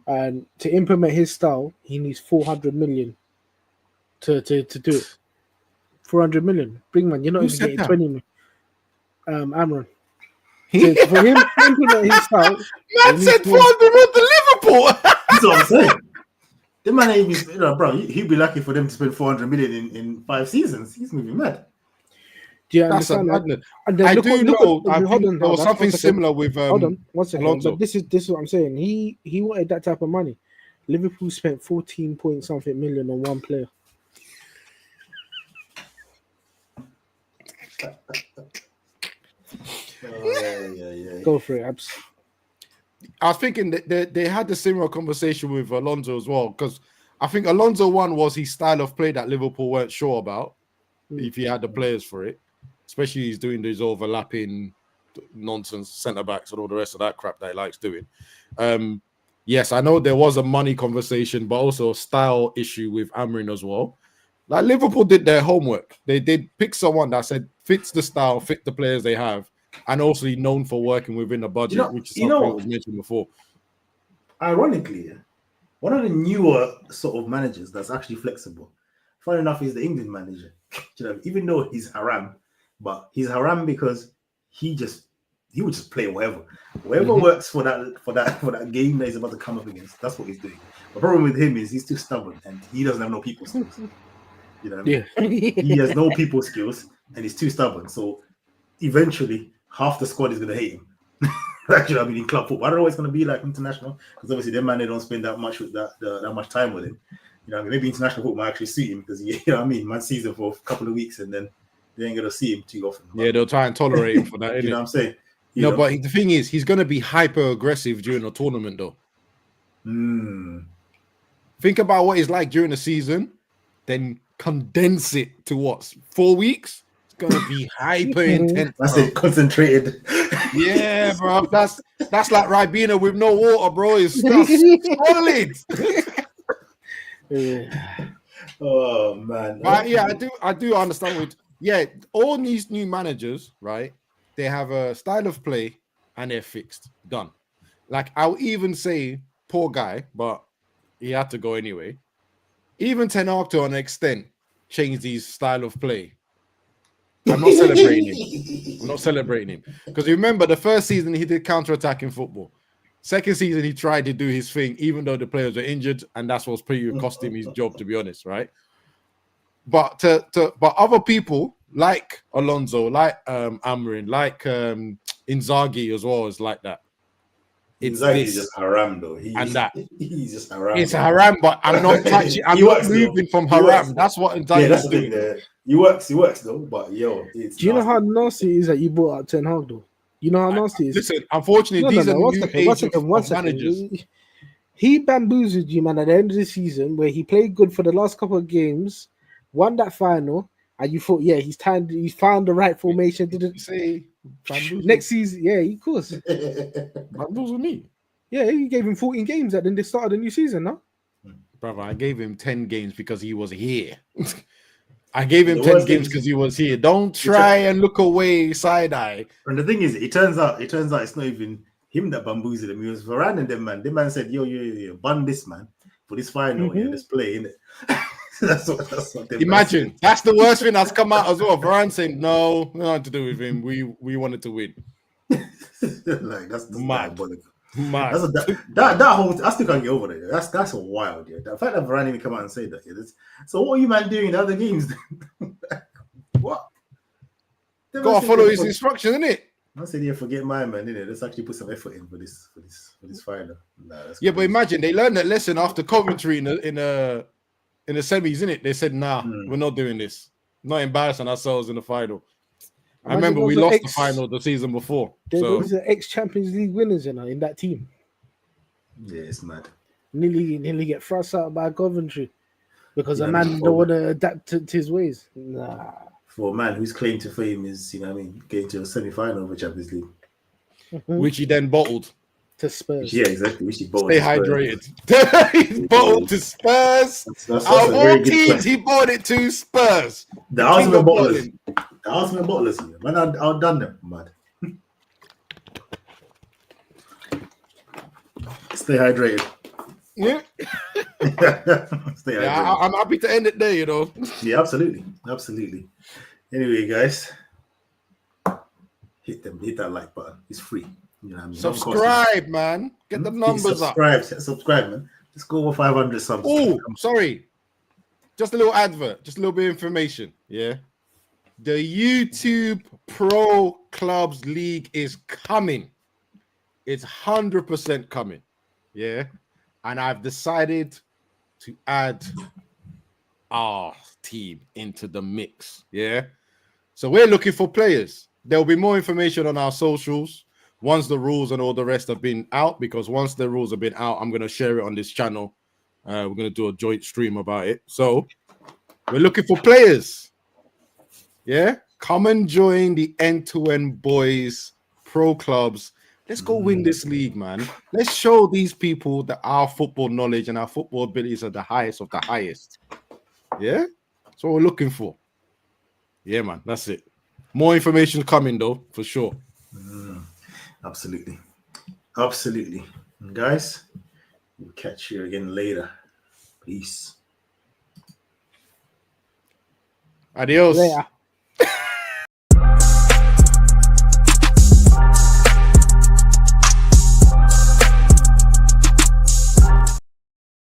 and to implement his style, he needs 400 million to do it. 400 million, bring man. You're not even getting 20 million. Amron. So for him to implement his style, man said 400 million to Liverpool. That's what I'm saying. The man ain't even, bro. He'd be lucky for them to spend 400 million in 5 seasons. He's moving mad. Do you That's understand? I do know. There was something similar with. Hold on, one second. Alonso. But this is what I'm saying. He wanted that type of money. Liverpool spent 14 point something million on one player. Go for it, Abs. I was thinking that they had a similar conversation with Alonso as well, because I think Alonso one was his style of play that Liverpool weren't sure about if he had the players for it, especially he's doing these overlapping nonsense centre backs and all the rest of that crap that he likes doing. Yes, I know there was a money conversation, but also a style issue with Amrin as well. Like Liverpool did their homework. They did pick someone that said fits the style, fit the players they have, and also known for working within a budget, which is something that was mentioned before. Ironically, one of the newer sort of managers that's actually flexible, funny enough, is the England manager. Even though he's haram, but he's haram because he would just play whatever works for that game that he's about to come up against. That's what he's doing. The problem with him is he's too stubborn and he doesn't have no people skills. You know what I mean? Yeah. He has no people skills and he's too stubborn. So eventually, half the squad is going to hate him. Actually, I mean, in club football, I don't know what it's going to be like international, because obviously them man, they don't spend that much with that much time with him. You know, maybe international football might actually suit him because you know what I mean, man sees him for a couple of weeks and then they ain't going to see him too often. Yeah, they'll try and tolerate him for that. You know what I'm saying? But the thing is, he's going to be hyper aggressive during the tournament, though. Think about what he's like during the season, then condense it to 4 weeks. It's going to be hyper intense. That's it, concentrated. Yeah, bro. That's like Ribena with no water, bro. It's solid. Oh man. But yeah, I do understand with all these new managers, right? They have a style of play and they're fixed. Done. Like I'll even say poor guy, but he had to go anyway. Even Ten Hag to an extent changed his style of play. I'm not celebrating him. Because remember, the first season he did counter-attacking football. Second season he tried to do his thing, even though the players were injured, and that's what's pretty cost him his job, to be honest, right? But but other people like Alonso, like Amorim, like Inzaghi as well is like that. Inzaghi's just haram though. He's just haram. It's haram, but I'm not touching. I'm not moving from haram. That's what Inzaghi. Yeah, that's the thing there. He works though. But yo, do you know how nasty it is that you brought up Ten Hag though? You know how nasty it is. Listen, unfortunately, these are new age of managers. He bamboozled you, man, at the end of the season where he played good for the last couple of games, won that final, and you thought, yeah, he's found the right formation. Didn't say next season, yeah, of course. Bamboozled me. Yeah, he gave him 14 games at the start of the new season, no? Brother, I gave him 10 games because he was here. I gave him 10 games because he was here. Don't try and look away side eye. And the thing is, it turns out it's not even him that bamboozled him. It was Varane and them, man. The man said, yo, ban this man for this final, this play, innit? That's what Imagine, that's the worst thing that's come out as well. Varane saying, no, nothing to do with him. We wanted to win. Like, that's mad. Mad. That whole, I still can't get over it. That's wild, yeah. The fact that Varane even come out and say that, yeah. So what are you man doing in the other games? What? Got to follow his instructions, innit? I said, yeah, forget my man, innit? Let's actually put some effort in for this final. Yeah, but imagine they learned that lesson after Coventry in the semis, innit? They said, nah, we're not doing this. Not embarrassing ourselves in the final. I remember we lost the final the season before. Those are ex-Champions League winners in that team. Yeah, it's mad. Nearly get thrust out by Coventry because a man don't want to adapt to his ways. Nah. For a man whose claim to fame is, getting to a semi-final of a Champions League. Which he then bottled. To Spurs. Yeah, exactly. Which he bottled. Stay hydrated. He bottled to Spurs. Out of all teams, he bought it to Spurs. The ultimate bottlers. The ultimate bottlers. Man, outdone them, mad. Stay hydrated. Yeah. Stay hydrated. I'm happy to end it there, Yeah, absolutely. Anyway, guys, hit that like button. It's free. You know what I mean? Subscribe, man. Get the numbers up. Subscribe, man. Let's go over 500 subs. Oh, sorry. Just a little advert. Just a little bit of information. Yeah. The YouTube Pro Clubs League is coming. It's 100% coming. Yeah. And I've decided to add our team into the mix. Yeah. So we're looking for players. There will be more information on our socials once the rules and all the rest have been out, because once the rules have been out, I'm going to share it on this channel. We're going to do a joint stream about it. So we're looking for players. Yeah. Come and join the End2End Boys Pro Clubs. Let's go win this league, man. Let's show these people that our football knowledge and our football abilities are the highest of the highest. Yeah. That's what we're looking for. Yeah, man. That's it. More information coming, though, for sure. Absolutely. And guys, we'll catch you again later. Peace. Adios. Later.